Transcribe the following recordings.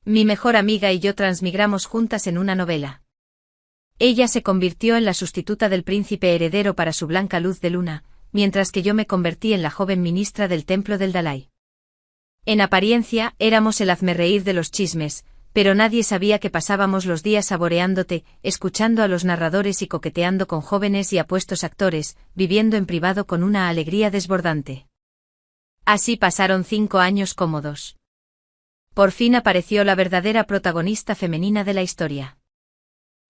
Mi mejor amiga y yo transmigramos juntas en una novela. Ella se convirtió en la sustituta del príncipe heredero para su blanca luz de luna, mientras que yo me convertí en la joven ministra del templo del Dalai. En apariencia, éramos el hazmerreír de los chismes, pero nadie sabía que pasábamos los días saboreándote, escuchando a los narradores y coqueteando con jóvenes y apuestos actores, viviendo en privado con una alegría desbordante. Así pasaron 5 años cómodos. Por fin apareció la verdadera protagonista femenina de la historia.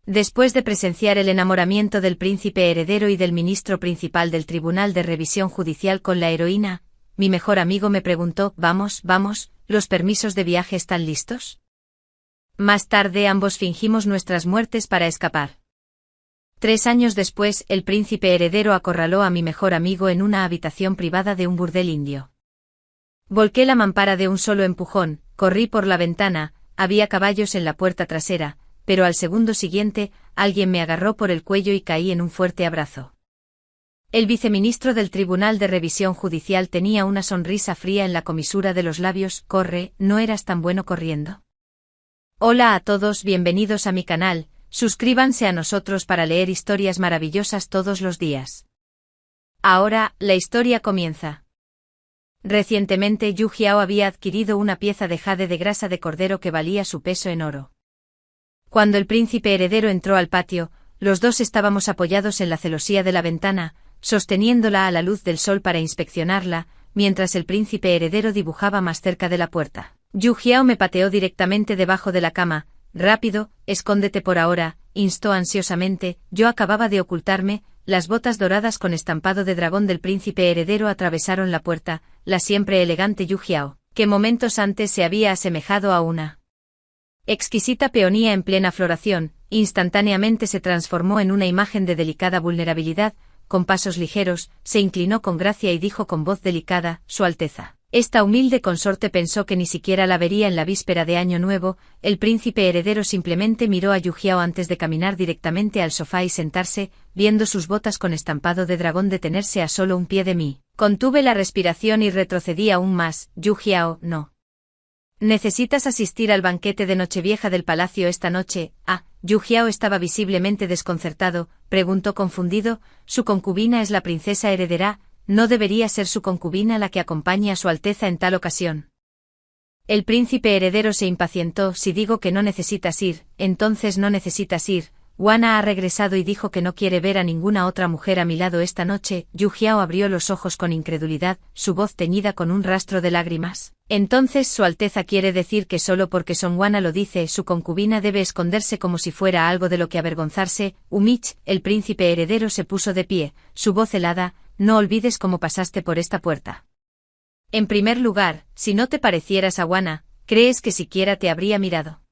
Después de presenciar el enamoramiento del príncipe heredero y del ministro principal del Tribunal de Revisión Judicial con la heroína, mi mejor amigo me preguntó, vamos, ¿los permisos de viaje están listos? Más tarde ambos fingimos nuestras muertes para escapar. 3 años después, el príncipe heredero acorraló a mi mejor amigo en una habitación privada de un burdel indio. Volqué la mampara de un solo empujón, corrí por la ventana, había caballos en la puerta trasera, pero al segundo siguiente, alguien me agarró por el cuello y caí en un fuerte abrazo. El viceministro del Tribunal de Revisión Judicial tenía una sonrisa fría en la comisura de los labios. Corre, ¿no eras tan bueno corriendo? Hola a todos, bienvenidos a mi canal, suscríbanse a nosotros para leer historias maravillosas todos los días. Ahora, la historia comienza. Recientemente Yu Jiao había adquirido una pieza de jade de grasa de cordero que valía su peso en oro. Cuando el príncipe heredero entró al patio, los dos estábamos apoyados en la celosía de la ventana, sosteniéndola a la luz del sol para inspeccionarla, mientras el príncipe heredero dibujaba más cerca de la puerta. Yu Jiao me pateó directamente debajo de la cama. Rápido, escóndete por ahora, instó ansiosamente. Yo acababa de ocultarme. Las botas doradas con estampado de dragón del príncipe heredero atravesaron la puerta, la siempre elegante Yu Jiao, que momentos antes se había asemejado a una exquisita peonía en plena floración, instantáneamente se transformó en una imagen de delicada vulnerabilidad. Con pasos ligeros, se inclinó con gracia y dijo con voz delicada, Su Alteza. Esta humilde consorte pensó que ni siquiera la vería en la víspera de Año Nuevo. El príncipe heredero simplemente miró a Yu Jiao antes de caminar directamente al sofá y sentarse, viendo sus botas con estampado de dragón detenerse a solo un pie de mí. Contuve la respiración y retrocedí aún más. Yu Jiao, no. ¿Necesitas asistir al banquete de Nochevieja del palacio esta noche? Yu Jiao estaba visiblemente desconcertado, preguntó confundido, ¿su concubina es la princesa heredera? ¿No debería ser su concubina la que acompañe a su Alteza en tal ocasión? El príncipe heredero se impacientó. Si digo que no necesitas ir, entonces no necesitas ir. Wana ha regresado y dijo que no quiere ver a ninguna otra mujer a mi lado esta noche. Yu Jiao abrió los ojos con incredulidad, su voz teñida con un rastro de lágrimas. Entonces Su Alteza quiere decir que solo porque Son Wana lo dice, su concubina debe esconderse como si fuera algo de lo que avergonzarse. Umich, el príncipe heredero se puso de pie, su voz helada, no olvides cómo pasaste por esta puerta. En primer lugar, si no te parecieras a Wana, ¿crees que siquiera te habría mirado?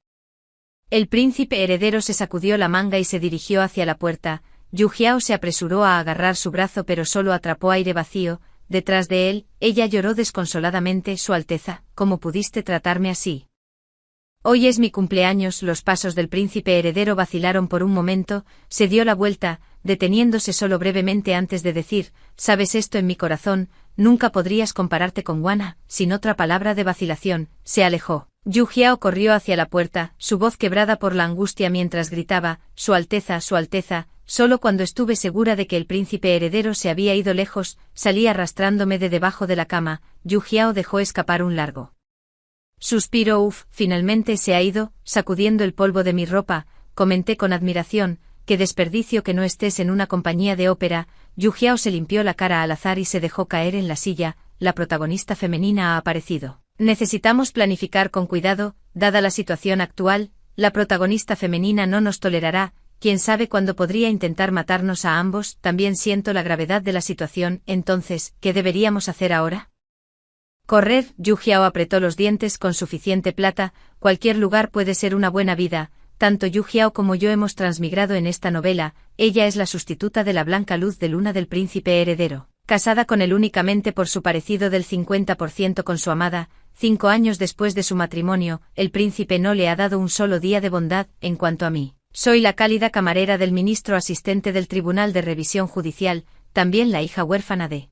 El príncipe heredero se sacudió la manga y se dirigió hacia la puerta. Yu Jiao se apresuró a agarrar su brazo pero solo atrapó aire vacío. Detrás de él, ella lloró desconsoladamente. Su Alteza, ¿cómo pudiste tratarme así? Hoy es mi cumpleaños. Los pasos del príncipe heredero vacilaron por un momento, se dio la vuelta, deteniéndose solo brevemente antes de decir, sabes esto en mi corazón, nunca podrías compararte con Wana. Sin otra palabra de vacilación, se alejó. Yu Jiao corrió hacia la puerta, su voz quebrada por la angustia mientras gritaba, Su Alteza, solo cuando estuve segura de que el príncipe heredero se había ido lejos, salí arrastrándome de debajo de la cama. Yu Jiao dejó escapar un largo suspiro. Finalmente se ha ido, sacudiendo el polvo de mi ropa, comenté con admiración, qué desperdicio que no estés en una compañía de ópera. Yu Jiao se limpió la cara al azar y se dejó caer en la silla. La protagonista femenina ha aparecido. Necesitamos planificar con cuidado, dada la situación actual, la protagonista femenina no nos tolerará, quién sabe cuándo podría intentar matarnos a ambos. También siento la gravedad de la situación. Entonces, ¿qué deberíamos hacer ahora? Correr. Yu Jiao apretó los dientes. Con suficiente plata, cualquier lugar puede ser una buena vida. Tanto Yu Jiao como yo hemos transmigrado en esta novela. Ella es la sustituta de la blanca luz de luna del príncipe heredero, casada con él únicamente por su parecido del 50% con su amada. 5 años después de su matrimonio, el príncipe no le ha dado un solo día de bondad. En cuanto a mí, soy la cálida camarera del ministro asistente del Tribunal de Revisión Judicial, también la hija huérfana de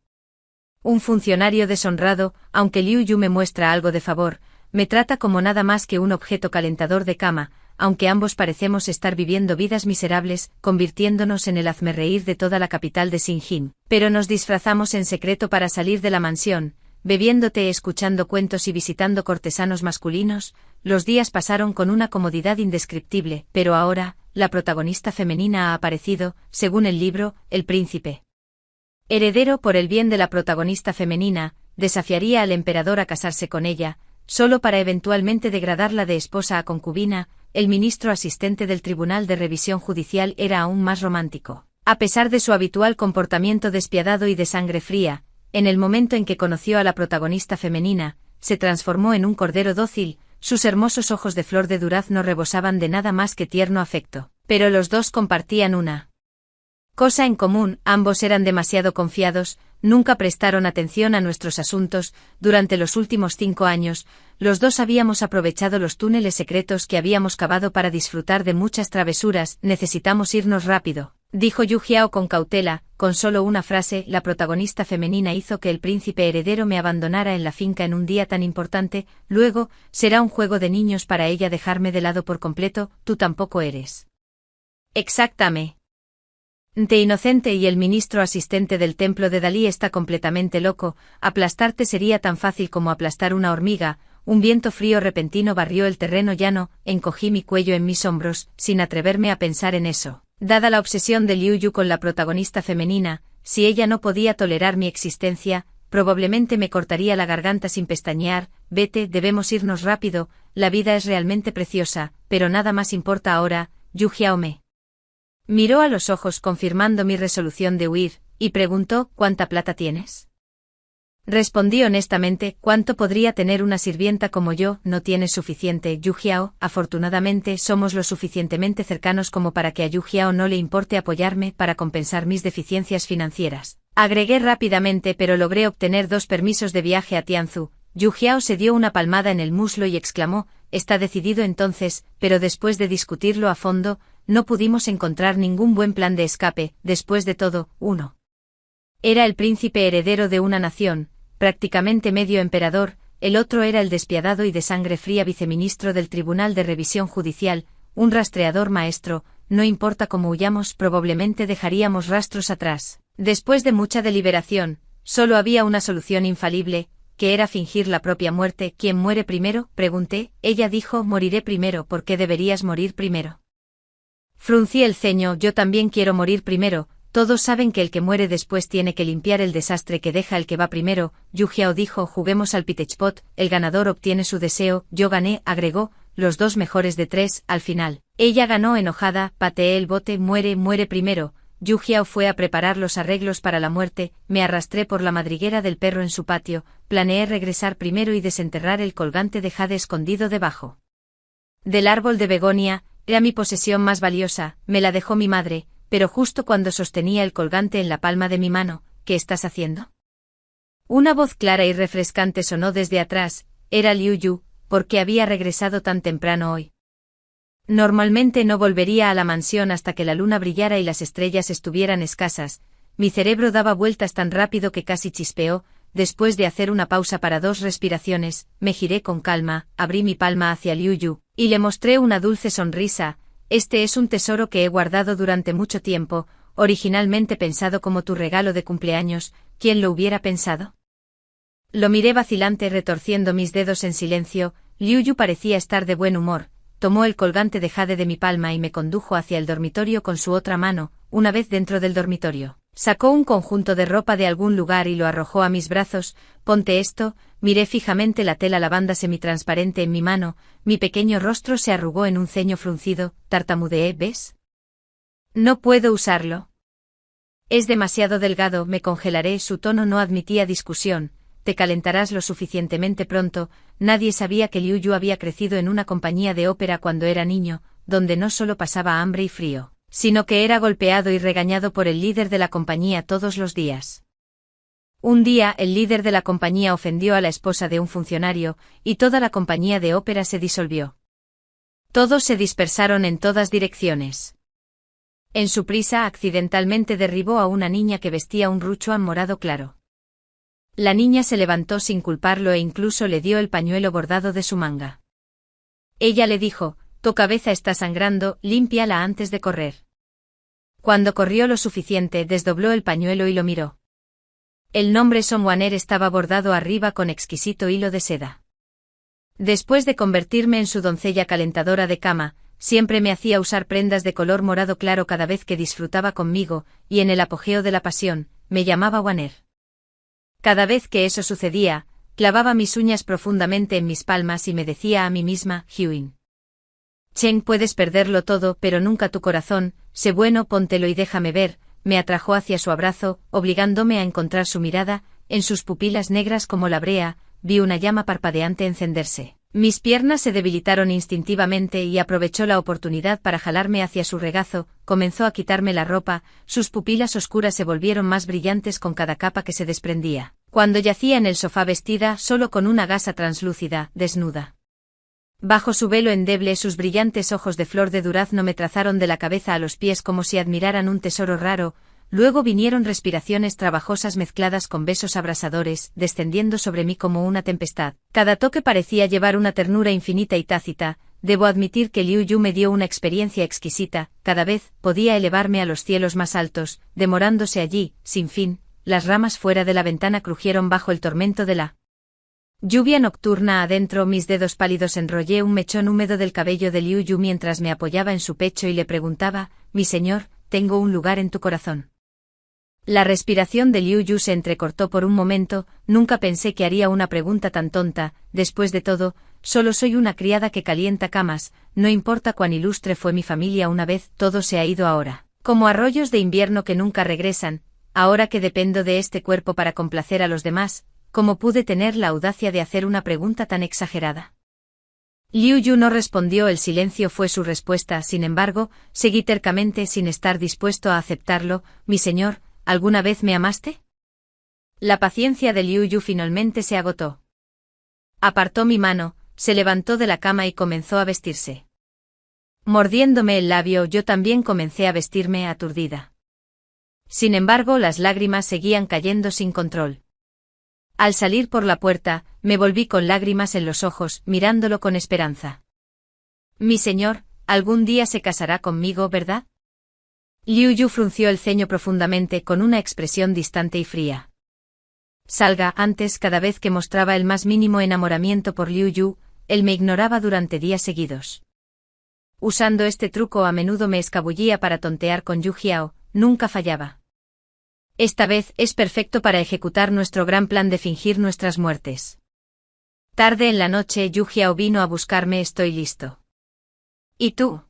un funcionario deshonrado. Aunque Liu Yu me muestra algo de favor, me trata como nada más que un objeto calentador de cama, aunque ambos parecemos estar viviendo vidas miserables, convirtiéndonos en el hazmerreír de toda la capital de Sinjin. Pero nos disfrazamos en secreto para salir de la mansión, bebiendo té, escuchando cuentos y visitando cortesanos masculinos. Los días pasaron con una comodidad indescriptible, pero ahora, la protagonista femenina ha aparecido, según el libro, El Príncipe Heredero. Por el bien de la protagonista femenina, desafiaría al emperador a casarse con ella, solo para eventualmente degradarla de esposa a concubina. El ministro asistente del Tribunal de Revisión Judicial era aún más romántico. A pesar de su habitual comportamiento despiadado y de sangre fría, en el momento en que conoció a la protagonista femenina, se transformó en un cordero dócil. Sus hermosos ojos de flor de durazno rebosaban de nada más que tierno afecto. Pero los dos compartían una cosa en común: ambos eran demasiado confiados, nunca prestaron atención a nuestros asuntos. Durante los últimos 5 años, los dos habíamos aprovechado los túneles secretos que habíamos cavado para disfrutar de muchas travesuras. Necesitamos irnos rápido, dijo Yu Jiao con cautela. Con solo una frase, la protagonista femenina hizo que el príncipe heredero me abandonara en la finca en un día tan importante. Luego, será un juego de niños para ella dejarme de lado por completo. Tú tampoco eres exactamente inocente, y el ministro asistente del templo de Dalí está completamente loco. Aplastarte sería tan fácil como aplastar una hormiga. Un viento frío repentino barrió el terreno llano. Encogí mi cuello en mis hombros, sin atreverme a pensar en eso. Dada la obsesión de Liu Yu con la protagonista femenina, si ella no podía tolerar mi existencia, probablemente me cortaría la garganta sin pestañear. Vete, debemos irnos rápido. La vida es realmente preciosa, pero nada más importa ahora. Yu Jiao me miró a los ojos confirmando mi resolución de huir, y preguntó: ¿cuánta plata tienes? Respondí honestamente: ¿cuánto podría tener una sirvienta como yo? No tienes suficiente, Yu Jiao. Afortunadamente somos lo suficientemente cercanos como para que a Yu Jiao no le importe apoyarme para compensar mis deficiencias financieras. Agregué rápidamente, pero logré obtener 2 permisos de viaje a Tianzu. Yu Jiao se dio una palmada en el muslo y exclamó: está decidido entonces. Pero después de discutirlo a fondo, no pudimos encontrar ningún buen plan de escape. Después de todo, uno era el príncipe heredero de una nación, prácticamente medio emperador, el otro era el despiadado y de sangre fría viceministro del Tribunal de Revisión Judicial, un rastreador maestro. No importa cómo huyamos, probablemente dejaríamos rastros atrás. Después de mucha deliberación, solo había una solución infalible, que era fingir la propia muerte. ¿Quién muere primero?, pregunté. Ella dijo: moriré primero. ¿Por qué deberías morir primero? Fruncí el ceño. Yo también quiero morir primero. Todos saben que el que muere después tiene que limpiar el desastre que deja el que va primero. Yu Jiao dijo: juguemos al pitechpot, el ganador obtiene su deseo. Yo gané, agregó, los 2 mejores de 3. Al final, ella ganó enojada. Pateé el bote. Muere primero. Yu Jiao fue a preparar los arreglos para la muerte. Me arrastré por la madriguera del perro en su patio. Planeé regresar primero y desenterrar el colgante de jade escondido debajo del árbol de begonia. Era mi posesión más valiosa, me la dejó mi madre, pero justo cuando sostenía el colgante en la palma de mi mano. ¿Qué estás haciendo? Una voz clara y refrescante sonó desde atrás. Era Liu Yu. ¿Por qué había regresado tan temprano hoy? Normalmente no volvería a la mansión hasta que la luna brillara y las estrellas estuvieran escasas. Mi cerebro daba vueltas tan rápido que casi chispeó. Después de hacer una pausa para 2 respiraciones, me giré con calma, abrí mi palma hacia Liu Yu, y le mostré una dulce sonrisa. Este es un tesoro que he guardado durante mucho tiempo, originalmente pensado como tu regalo de cumpleaños. ¿Quién lo hubiera pensado? Lo miré vacilante, retorciendo mis dedos en silencio. Liu Yu parecía estar de buen humor. Tomó el colgante de jade de mi palma y me condujo hacia el dormitorio con su otra mano. Una vez dentro del dormitorio, sacó un conjunto de ropa de algún lugar y lo arrojó a mis brazos. Ponte esto. Miré fijamente la tela lavanda semitransparente en mi mano. Mi pequeño rostro se arrugó en un ceño fruncido. Tartamudeé: ¿ves? No puedo usarlo. Es demasiado delgado, me congelaré. Su tono no admitía discusión. Te calentarás lo suficientemente pronto. Nadie sabía que Liu Yu había crecido en una compañía de ópera cuando era niño, donde no solo pasaba hambre y frío, sino que era golpeado y regañado por el líder de la compañía todos los días. Un día, el líder de la compañía ofendió a la esposa de un funcionario, y toda la compañía de ópera se disolvió. Todos se dispersaron en todas direcciones. En su prisa, accidentalmente derribó a una niña que vestía un ruchuan morado claro. La niña se levantó sin culparlo e incluso le dio el pañuelo bordado de su manga. Ella le dijo: «Tu cabeza está sangrando, límpiala antes de correr». Cuando corrió lo suficiente, desdobló el pañuelo y lo miró. El nombre Songwaner estaba bordado arriba con exquisito hilo de seda. Después de convertirme en su doncella calentadora de cama, siempre me hacía usar prendas de color morado claro cada vez que disfrutaba conmigo, y en el apogeo de la pasión, me llamaba Waner. Cada vez que eso sucedía, clavaba mis uñas profundamente en mis palmas y me decía a mí misma: Hyun Cheng, puedes perderlo todo, pero nunca tu corazón, sé bueno, póntelo y déjame ver. Me atrajo hacia su abrazo, obligándome a encontrar su mirada. En sus pupilas negras como la brea, vi una llama parpadeante encenderse. Mis piernas se debilitaron instintivamente y aprovechó la oportunidad para jalarme hacia su regazo. Comenzó a quitarme la ropa, sus pupilas oscuras se volvieron más brillantes con cada capa que se desprendía. Cuando yacía en el sofá vestida solo con una gasa translúcida, desnuda. Bajo su velo endeble, sus brillantes ojos de flor de durazno me trazaron de la cabeza a los pies como si admiraran un tesoro raro. Luego vinieron respiraciones trabajosas mezcladas con besos abrasadores, descendiendo sobre mí como una tempestad. Cada toque parecía llevar una ternura infinita y tácita. Debo admitir que Liu Yu me dio una experiencia exquisita. Cada vez podía elevarme a los cielos más altos, demorándose allí, sin fin. Las ramas fuera de la ventana crujieron bajo el tormento de la lluvia nocturna. Adentro, mis dedos pálidos enrollé un mechón húmedo del cabello de Liu Yu mientras me apoyaba en su pecho y le preguntaba: «Mi señor, tengo un lugar en tu corazón». La respiración de Liu Yu se entrecortó por un momento. Nunca pensé que haría una pregunta tan tonta. Después de todo, solo soy una criada que calienta camas. No importa cuán ilustre fue mi familia una vez, todo se ha ido ahora. Como arroyos de invierno que nunca regresan. Ahora que dependo de este cuerpo para complacer a los demás, ¿cómo pude tener la audacia de hacer una pregunta tan exagerada? Liu Yu no respondió. El silencio fue su respuesta. Sin embargo, seguí tercamente sin estar dispuesto a aceptarlo. «Mi señor, ¿alguna vez me amaste?». La paciencia de Liu Yu finalmente se agotó. Apartó mi mano, se levantó de la cama y comenzó a vestirse. Mordiéndome el labio, yo también comencé a vestirme, aturdida. Sin embargo, las lágrimas seguían cayendo sin control. Al salir por la puerta, me volví con lágrimas en los ojos, mirándolo con esperanza. «Mi señor, algún día se casará conmigo, ¿verdad?». Liu Yu frunció el ceño profundamente con una expresión distante y fría. Salga. Antes, cada vez que mostraba el más mínimo enamoramiento por Liu Yu, él me ignoraba durante días seguidos. Usando este truco a menudo me escabullía para tontear con Yu Jiao, nunca fallaba. Esta vez es perfecto para ejecutar nuestro gran plan de fingir nuestras muertes. Tarde en la noche, Yu Jiao vino a buscarme. «Estoy listo». «¿Y tú?».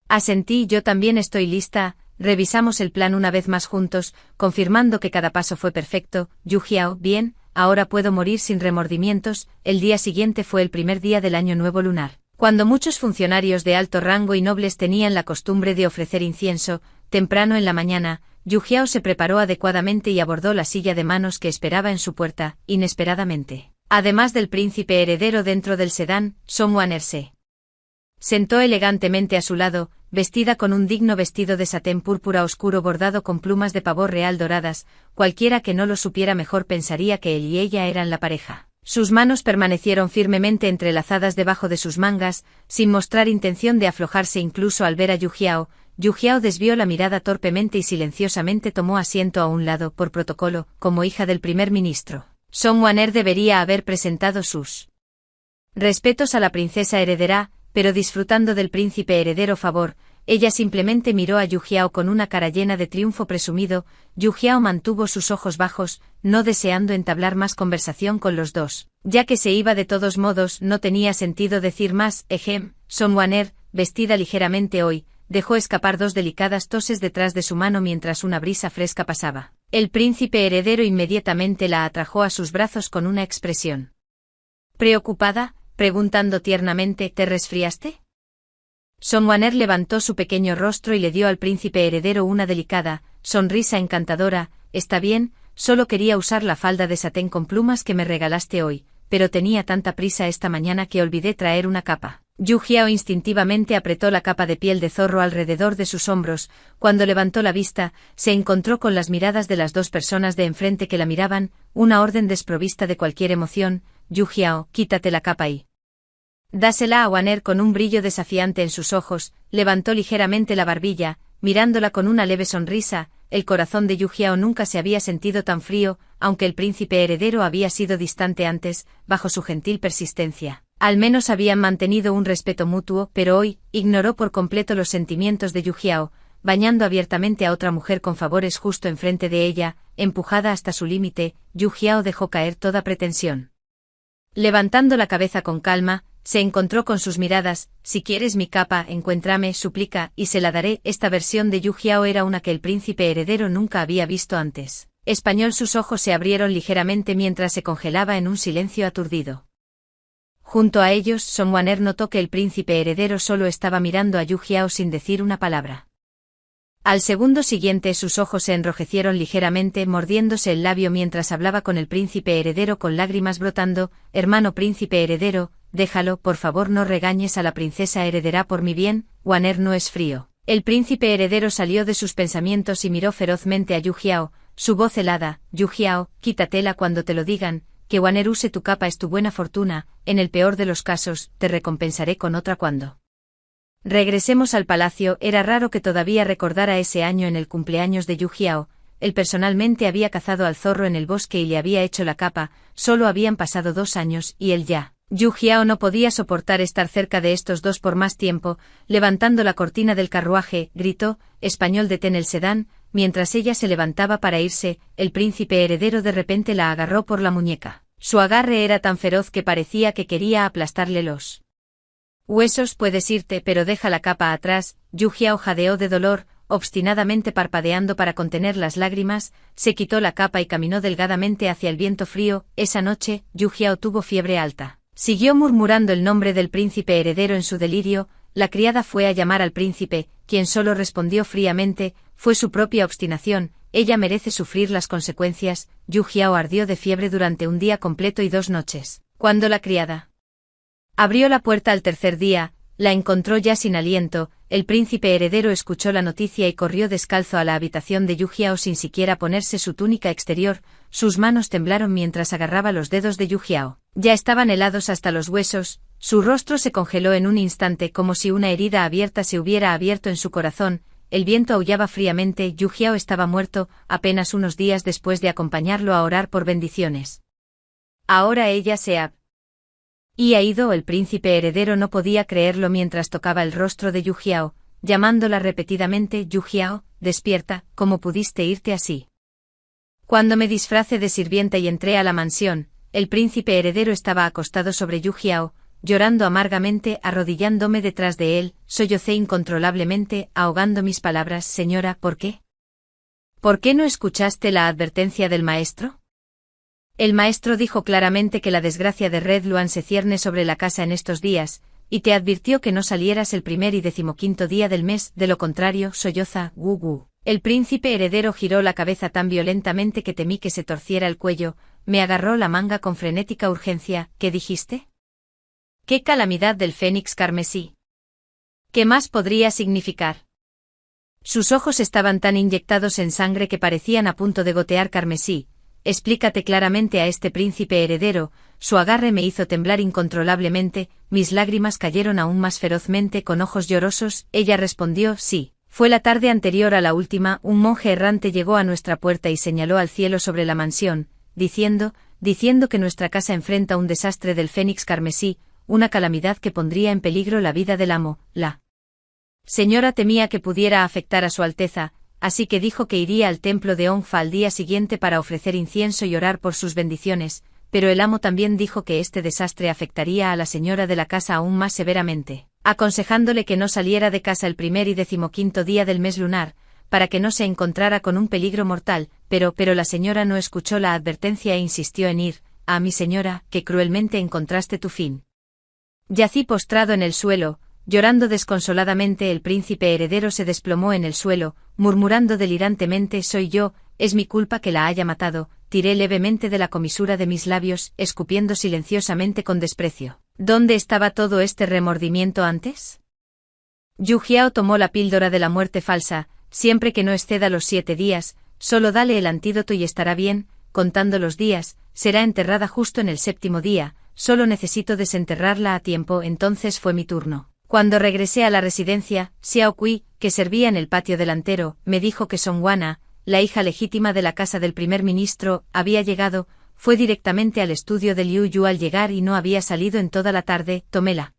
Asentí. «Yo también estoy lista». Revisamos el plan una vez más juntos, confirmando que cada paso fue perfecto. «Yu Jiao, bien, ahora puedo morir sin remordimientos». El día siguiente fue el primer día del año nuevo lunar. Cuando muchos funcionarios de alto rango y nobles tenían la costumbre de ofrecer incienso, temprano en la mañana, Yu Jiao se preparó adecuadamente y abordó la silla de manos que esperaba en su puerta. Inesperadamente, además del príncipe heredero dentro del sedán, Songwaner se sentó elegantemente a su lado, vestida con un digno vestido de satén púrpura oscuro bordado con plumas de pavor real doradas. Cualquiera que no lo supiera mejor pensaría que él y ella eran la pareja. Sus manos permanecieron firmemente entrelazadas debajo de sus mangas, sin mostrar intención de aflojarse incluso al ver a Yu Jiao. Yu Jiao desvió la mirada torpemente y silenciosamente tomó asiento a un lado. Por protocolo, como hija del primer ministro, Songwaner debería haber presentado sus respetos a la princesa heredera, pero disfrutando del príncipe heredero favor, ella simplemente miró a Yu Jiao con una cara llena de triunfo presumido. Yu Jiao mantuvo sus ojos bajos, no deseando entablar más conversación con los dos. Ya que se iba de todos modos, no tenía sentido decir más. Songwaner, vestida ligeramente hoy, dejó escapar dos delicadas toses detrás de su mano mientras una brisa fresca pasaba. El príncipe heredero inmediatamente la atrajo a sus brazos con una expresión preocupada, preguntando tiernamente: «¿Te resfriaste?». Songwaner levantó su pequeño rostro y le dio al príncipe heredero una delicada sonrisa encantadora. «Está bien, solo quería usar la falda de satén con plumas que me regalaste hoy, pero tenía tanta prisa esta mañana que olvidé traer una capa». Yu Jiao instintivamente apretó la capa de piel de zorro alrededor de sus hombros. Cuando levantó la vista, se encontró con las miradas de las dos personas de enfrente que la miraban, una orden desprovista de cualquier emoción. Yu Jiao, quítate la capa y dásela a Wan Er. Con un brillo desafiante en sus ojos, levantó ligeramente la barbilla, mirándola con una leve sonrisa. El corazón de Yu Jiao nunca se había sentido tan frío, aunque el príncipe heredero había sido distante antes, bajo su gentil persistencia. Al menos habían mantenido un respeto mutuo, pero hoy, ignoró por completo los sentimientos de Yu Jiao, bañando abiertamente a otra mujer con favores justo enfrente de ella. Empujada hasta su límite, Yu Jiao dejó caer toda pretensión. Levantando la cabeza con calma, se encontró con sus miradas. Si quieres mi capa, encuéntrame, suplica, y se la daré. Esta versión de Yu Jiao era una que el príncipe heredero nunca había visto antes. Español. Sus ojos se abrieron ligeramente mientras se congelaba en un silencio aturdido. Junto a ellos, Song Wan Er notó que el príncipe heredero solo estaba mirando a Yu Jiao sin decir una palabra. Al segundo siguiente sus ojos se enrojecieron ligeramente, mordiéndose el labio mientras hablaba con el príncipe heredero con lágrimas brotando. Hermano príncipe heredero, déjalo, por favor, no regañes a la princesa heredera por mi bien. Wan Er no es frío. El príncipe heredero salió de sus pensamientos y miró ferozmente a Yu Jiao, su voz helada. Yu Jiao, quítatela cuando te lo digan. Que Wan Er use tu capa es tu buena fortuna. En el peor de los casos, te recompensaré con otra cuando regresemos al palacio. Era raro que todavía recordara ese año en el cumpleaños de Yu Jiao. Él personalmente había cazado al zorro en el bosque y le había hecho la capa. Solo habían pasado 2 años, y él ya. Yu Jiao no podía soportar estar cerca de estos dos por más tiempo. Levantando la cortina del carruaje, gritó: Español, detén el sedán. Mientras ella se levantaba para irse, el príncipe heredero de repente la agarró por la muñeca. Su agarre era tan feroz que parecía que quería aplastarle los huesos. Puedes irte, pero deja la capa atrás. Yu Jiao jadeó de dolor, obstinadamente parpadeando para contener las lágrimas. Se quitó la capa y caminó delgadamente hacia el viento frío. Esa noche, Yu Jiao tuvo fiebre alta. Siguió murmurando el nombre del príncipe heredero en su delirio. La criada fue a llamar al príncipe, quien solo respondió fríamente: fue su propia obstinación, ella merece sufrir las consecuencias. Yu Jiao ardió de fiebre durante un día completo y 2 noches. Cuando la criada abrió la puerta al tercer día, la encontró ya sin aliento. El príncipe heredero escuchó la noticia y corrió descalzo a la habitación de Yu Jiao sin siquiera ponerse su túnica exterior. Sus manos temblaron mientras agarraba los dedos de Yu Jiao. Ya estaban helados hasta los huesos. Su rostro se congeló en un instante como si una herida abierta se hubiera abierto en su corazón. El viento aullaba fríamente. Yu Jiao estaba muerto, apenas unos días después de acompañarlo a orar por bendiciones. Ahora ella se ha ido. El príncipe heredero no podía creerlo mientras tocaba el rostro de Yu Jiao, llamándola repetidamente: Yu Jiao, despierta, ¿cómo pudiste irte así? Cuando me disfracé de sirvienta y entré a la mansión, el príncipe heredero estaba acostado sobre Yu Jiao, llorando amargamente. Arrodillándome detrás de él, sollocé incontrolablemente, ahogando mis palabras: señora, ¿por qué? ¿Por qué no escuchaste la advertencia del maestro? El maestro dijo claramente que la desgracia de Red Luan se cierne sobre la casa en estos días, y te advirtió que no salieras el 1er y 15º día del mes, de lo contrario, solloza, gu gu. El príncipe heredero giró la cabeza tan violentamente que temí que se torciera el cuello. Me agarró la manga con frenética urgencia. ¿Qué dijiste? ¿Qué calamidad del fénix carmesí? ¿Qué más podría significar? Sus ojos estaban tan inyectados en sangre que parecían a punto de gotear carmesí. Explícate claramente a este príncipe heredero. Su agarre me hizo temblar incontrolablemente, mis lágrimas cayeron aún más ferozmente. Con ojos llorosos, ella respondió: sí. Fue la tarde anterior a la última. Un monje errante llegó a nuestra puerta y señaló al cielo sobre la mansión, diciendo que nuestra casa enfrenta un desastre del fénix carmesí, una calamidad que pondría en peligro la vida del amo. La señora temía que pudiera afectar a su Alteza, así que dijo que iría al templo de Onfa al día siguiente para ofrecer incienso y orar por sus bendiciones, pero el amo también dijo que este desastre afectaría a la señora de la casa aún más severamente, aconsejándole que no saliera de casa el 1er y 15º día del mes lunar, para que no se encontrara con un peligro mortal. Pero la señora no escuchó la advertencia e insistió en ir. Ah, mi señora, que cruelmente encontraste tu fin. Yací postrado en el suelo, llorando desconsoladamente. El príncipe heredero se desplomó en el suelo, murmurando delirantemente: soy yo, es mi culpa que la haya matado. Tiré levemente de la comisura de mis labios, escupiendo silenciosamente con desprecio. ¿Dónde estaba todo este remordimiento antes? Yu Jiao tomó la píldora de la muerte falsa. Siempre que no exceda los 7 días, solo dale el antídoto y estará bien. Contando los días, será enterrada justo en el 7º día. Solo necesito desenterrarla a tiempo. Entonces fue mi turno. Cuando regresé a la residencia, Xiao Kui, que servía en el patio delantero, me dijo que Song Wana, la hija legítima de la casa del primer ministro, había llegado. Fue directamente al estudio de Liu Yu al llegar y no había salido en toda la tarde. Tomé la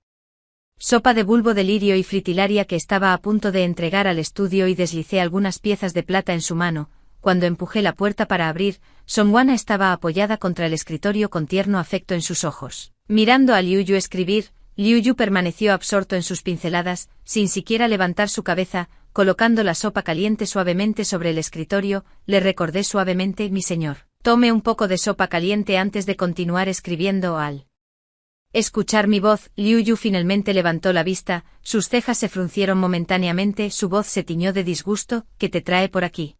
sopa de bulbo de lirio y fritilaria que estaba a punto de entregar al estudio y deslicé algunas piezas de plata en su mano. Cuando empujé la puerta para abrir, Song Wana estaba apoyada contra el escritorio con tierno afecto en sus ojos. Mirando a Liu Yu escribir, Liu Yu permaneció absorto en sus pinceladas, sin siquiera levantar su cabeza. Colocando la sopa caliente suavemente sobre el escritorio, le recordé suavemente: mi señor, tome un poco de sopa caliente antes de continuar escribiendo. Al escuchar mi voz, Liu Yu finalmente levantó la vista, sus cejas se fruncieron momentáneamente, su voz se tiñó de disgusto. ¿Qué te trae por aquí?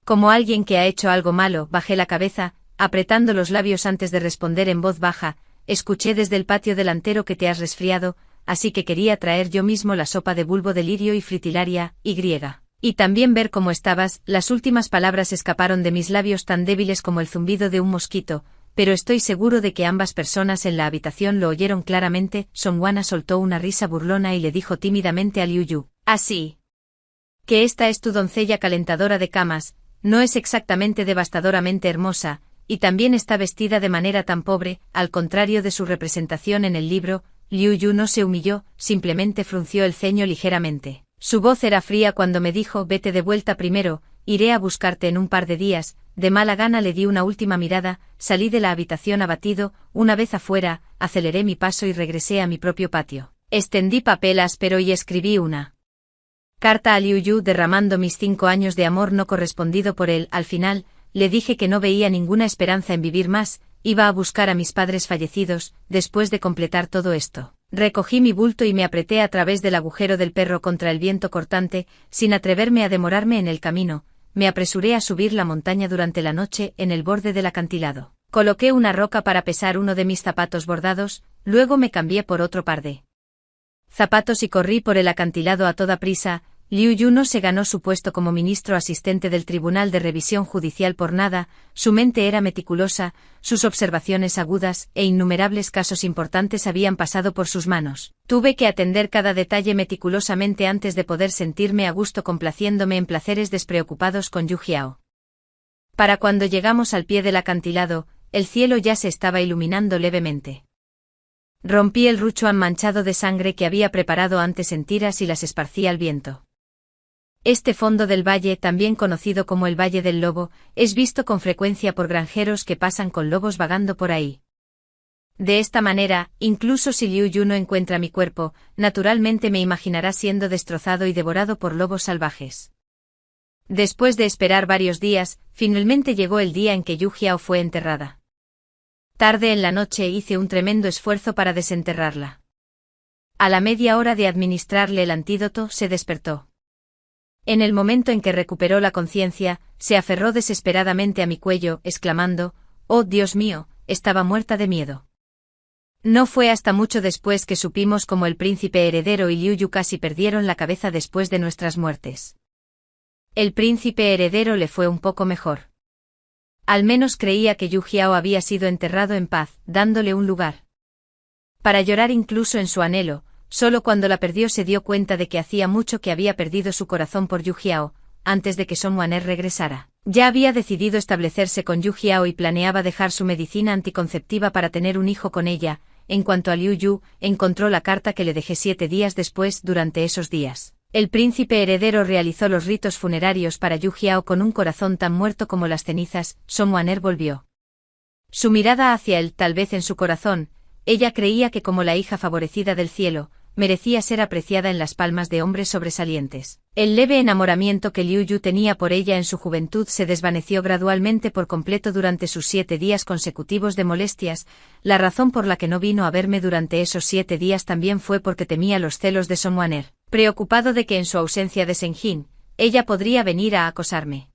Como alguien que ha hecho algo malo, bajé la cabeza, apretando los labios antes de responder en voz baja: escuché desde el patio delantero que te has resfriado, así que quería traer yo mismo la sopa de bulbo de lirio y fritilaria, y también ver cómo estabas. Las últimas palabras escaparon de mis labios tan débiles como el zumbido de un mosquito, pero estoy seguro de que ambas personas en la habitación lo oyeron claramente. Song Wana soltó una risa burlona y le dijo tímidamente a Liu Yu: así que esta es tu doncella calentadora de camas. No es exactamente devastadoramente hermosa, y también está vestida de manera tan pobre. Al contrario de su representación en el libro, Liu Yu no se humilló, simplemente frunció el ceño ligeramente. Su voz era fría cuando me dijo: vete de vuelta primero, iré a buscarte en un par de días. De mala gana le di una última mirada, salí de la habitación abatido. Una vez afuera, aceleré mi paso y regresé a mi propio patio. Extendí papel áspero y escribí una carta a Liu Yu derramando mis 5 años de amor no correspondido por él. Al final, le dije que no veía ninguna esperanza en vivir más. Iba a buscar a mis padres fallecidos. Después de completar todo esto, recogí mi bulto y me apreté a través del agujero del perro contra el viento cortante, sin atreverme a demorarme en el camino. Me apresuré a subir la montaña durante la noche. En el borde del acantilado coloqué una roca para pesar uno de mis zapatos bordados, luego me cambié por otro par de zapatos y corrí por el acantilado a toda prisa. Liu Yu no se ganó su puesto como ministro asistente del Tribunal de Revisión Judicial por nada. Su mente era meticulosa, sus observaciones agudas, e innumerables casos importantes habían pasado por sus manos. Tuve que atender cada detalle meticulosamente antes de poder sentirme a gusto complaciéndome en placeres despreocupados con Yu Jiao. Para cuando llegamos al pie del acantilado, el cielo ya se estaba iluminando levemente. Rompí el ruchuan manchado de sangre que había preparado antes en tiras y las esparcí al viento. Este fondo del valle, también conocido como el Valle del Lobo, es visto con frecuencia por granjeros que pasan con lobos vagando por ahí. De esta manera, incluso si Liu Yu no encuentra mi cuerpo, naturalmente me imaginará siendo destrozado y devorado por lobos salvajes. Después de esperar varios días, finalmente llegó el día en que Yu Jiao fue enterrada. Tarde en la noche hice un tremendo esfuerzo para desenterrarla. A la media hora de administrarle el antídoto, se despertó. En el momento en que recuperó la conciencia, se aferró desesperadamente a mi cuello, exclamando: «¡Oh, Dios mío!». Estaba muerta de miedo. No fue hasta mucho después que supimos cómo el príncipe heredero y Liu Yu casi perdieron la cabeza después de nuestras muertes. El príncipe heredero le fue un poco mejor. Al menos creía que Yu Jiao había sido enterrado en paz, dándole un lugar para llorar incluso en su anhelo. Solo cuando la perdió se dio cuenta de que hacía mucho que había perdido su corazón por Yu Jiao. Antes de que Song Wana regresara, ya había decidido establecerse con Yu Jiao y planeaba dejar su medicina anticonceptiva para tener un hijo con ella. En cuanto a Liu Yu, encontró la carta que le dejé 7 días después. Durante esos días, el príncipe heredero realizó los ritos funerarios para Yu Jiao con un corazón tan muerto como las cenizas. Song Wana volvió su mirada hacia él, tal vez en su corazón. Ella creía que como la hija favorecida del cielo, merecía ser apreciada en las palmas de hombres sobresalientes. El leve enamoramiento que Liu Yu tenía por ella en su juventud se desvaneció gradualmente por completo durante sus 7 días consecutivos de molestias. La razón por la que no vino a verme durante esos 7 días también fue porque temía los celos de Song Wana, preocupado de que en su ausencia de Senjin, ella podría venir a acosarme.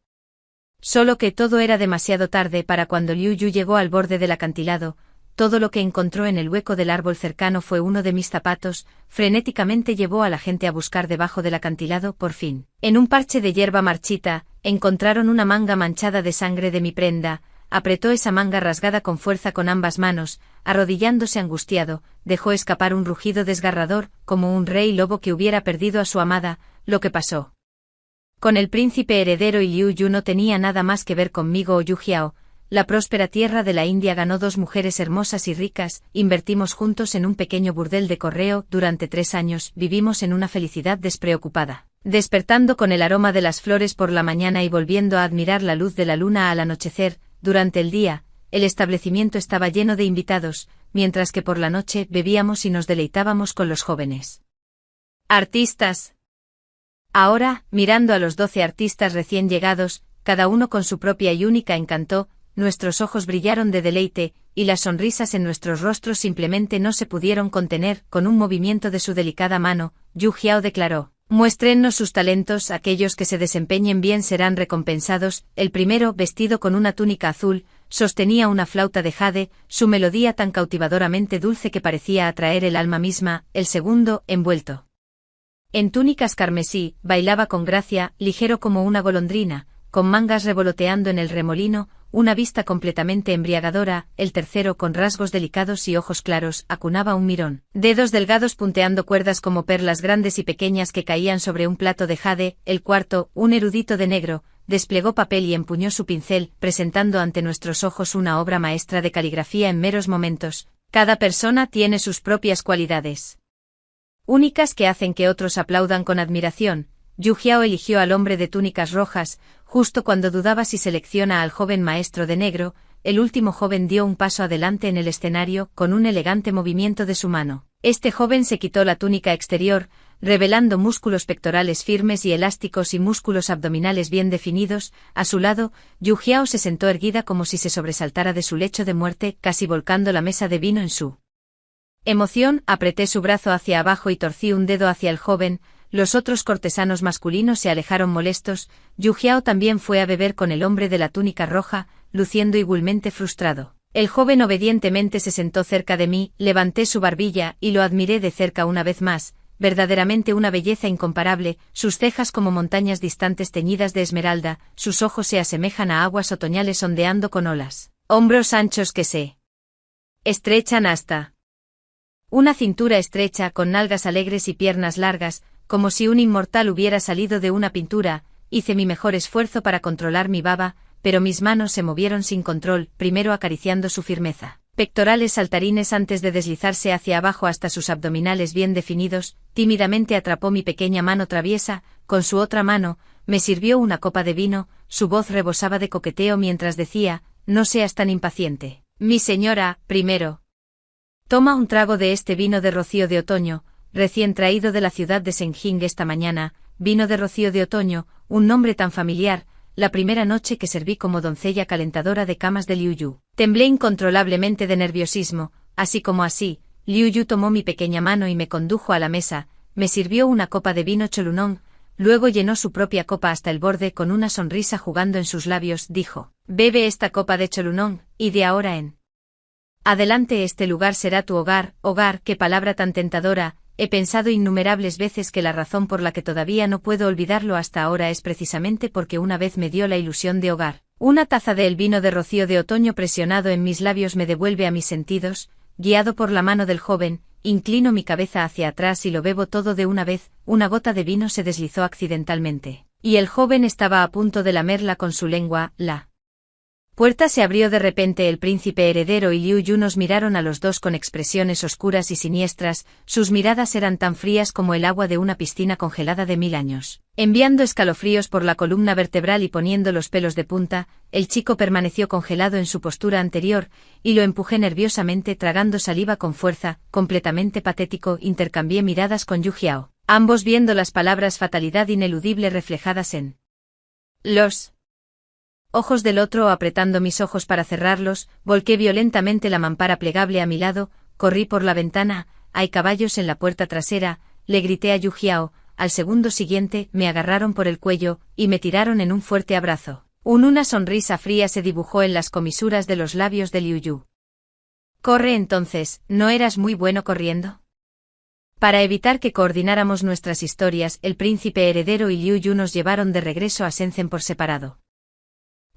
Solo que todo era demasiado tarde para cuando Liu Yu llegó al borde del acantilado. todo lo que encontró en el hueco del árbol cercano fue uno de mis zapatos, frenéticamente llevó a la gente a buscar debajo del acantilado, por fin. En un parche de hierba marchita, encontraron una manga manchada de sangre de mi prenda, apretó esa manga rasgada con fuerza con ambas manos, arrodillándose angustiado, dejó escapar un rugido desgarrador, como un rey lobo que hubiera perdido a su amada. Lo que pasó con el príncipe heredero y Liu Yu no tenía nada más que ver conmigo o Yu Jiao. La próspera tierra de la India ganó 2 mujeres hermosas y ricas, invertimos juntos en un pequeño burdel de correo, durante 3 años, vivimos en una felicidad despreocupada. Despertando con el aroma de las flores por la mañana y volviendo a admirar la luz de la luna al anochecer, durante el día, el establecimiento estaba lleno de invitados, mientras que por la noche bebíamos y nos deleitábamos con los jóvenes artistas. Ahora, mirando a los 12 artistas recién llegados, cada uno con su propia y única encanto, nuestros ojos brillaron de deleite, y las sonrisas en nuestros rostros simplemente no se pudieron contener. Con un movimiento de su delicada mano, Yu Jiao declaró: muéstrennos sus talentos, aquellos que se desempeñen bien serán recompensados. El primero, vestido con una túnica azul, sostenía una flauta de jade, su melodía tan cautivadoramente dulce que parecía atraer el alma misma. El segundo, envuelto en túnicas carmesí, bailaba con gracia, ligero como una golondrina, con mangas revoloteando en el remolino, una vista completamente embriagadora. El tercero, con rasgos delicados y ojos claros, acunaba un mirón, dedos delgados punteando cuerdas como perlas grandes y pequeñas que caían sobre un plato de jade. El cuarto, un erudito de negro, desplegó papel y empuñó su pincel, presentando ante nuestros ojos una obra maestra de caligrafía en meros momentos. Cada persona tiene sus propias cualidades únicas que hacen que otros aplaudan con admiración. Yu Jiao eligió al hombre de túnicas rojas, justo cuando dudaba si selecciona al joven maestro de negro. El último joven dio un paso adelante en el escenario, con un elegante movimiento de su mano. Este joven se quitó la túnica exterior, revelando músculos pectorales firmes y elásticos y músculos abdominales bien definidos. A su lado, Yu Jiao se sentó erguida como si se sobresaltara de su lecho de muerte, casi volcando la mesa de vino en su emoción. Apreté su brazo hacia abajo y torcí un dedo hacia el joven. Los otros cortesanos masculinos se alejaron molestos. Yu Jiao también fue a beber con el hombre de la túnica roja, luciendo igualmente frustrado. El joven obedientemente se sentó cerca de mí, levanté su barbilla y lo admiré de cerca una vez más. Verdaderamente una belleza incomparable, sus cejas como montañas distantes teñidas de esmeralda, sus ojos se asemejan a aguas otoñales ondeando con olas, hombros anchos que se estrechan hasta una cintura estrecha, con nalgas alegres y piernas largas, como si un inmortal hubiera salido de una pintura. Hice mi mejor esfuerzo para controlar mi baba, pero mis manos se movieron sin control, primero acariciando su firmeza, pectorales saltarines antes de deslizarse hacia abajo hasta sus abdominales bien definidos. Tímidamente atrapó mi pequeña mano traviesa, con su otra mano, me sirvió una copa de vino, su voz rebosaba de coqueteo mientras decía: no seas tan impaciente, mi señora, primero toma un trago de este vino de rocío de otoño, recién traído de la ciudad de Senjing esta mañana. Vino de rocío de otoño, un nombre tan familiar. La primera noche que serví como doncella calentadora de camas de Liu Yu, temblé incontrolablemente de nerviosismo. Así como así, Liu Yu tomó mi pequeña mano y me condujo a la mesa, me sirvió una copa de vino Cholunong, luego llenó su propia copa hasta el borde. Con una sonrisa jugando en sus labios, dijo: bebe esta copa de Cholunong, y de ahora en adelante este lugar será tu hogar. Hogar, qué palabra tan tentadora. He pensado innumerables veces que la razón por la que todavía no puedo olvidarlo hasta ahora es precisamente porque una vez me dio la ilusión de hogar. Una taza de el vino de rocío de otoño presionado en mis labios me devuelve a mis sentidos. Guiado por la mano del joven, inclino mi cabeza hacia atrás y lo bebo todo de una vez. Una gota de vino se deslizó accidentalmente, y el joven estaba a punto de lamerla con su lengua. La puerta se abrió de repente. El príncipe heredero y Liu Yu nos miraron a los dos con expresiones oscuras y siniestras. Sus miradas eran tan frías como el agua de una piscina congelada de 1000 años, enviando escalofríos por la columna vertebral y poniendo los pelos de punta. El chico permaneció congelado en su postura anterior, y lo empujé nerviosamente tragando saliva con fuerza, completamente patético. Intercambié miradas con Yu Jiao, ambos viendo las palabras fatalidad ineludible reflejadas en los ojos del otro. Apretando mis ojos para cerrarlos, volqué violentamente la mampara plegable a mi lado, corrí por la ventana. Hay caballos en la puerta trasera, le grité a Yu Jiao. Al segundo siguiente, me agarraron por el cuello, y me tiraron en un fuerte abrazo. Una sonrisa fría se dibujó en las comisuras de los labios de Liu Yu. Corre entonces, ¿no eras muy bueno corriendo? Para evitar que coordináramos nuestras historias, el príncipe heredero y Liu Yu nos llevaron de regreso a Shenzhen por separado.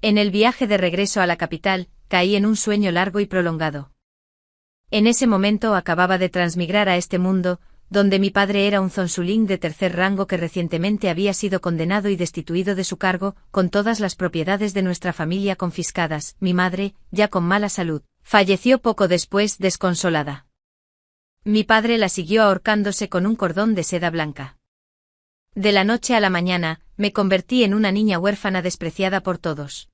En el viaje de regreso a la capital, caí en un sueño largo y prolongado. En ese momento acababa de transmigrar a este mundo, donde mi padre era un zonsulín de tercer rango que recientemente había sido condenado y destituido de su cargo, con todas las propiedades de nuestra familia confiscadas. Mi madre, ya con mala salud, falleció poco después desconsolada. Mi padre la siguió ahorcándose con un cordón de seda blanca. De la noche a la mañana, me convertí en una niña huérfana despreciada por todos.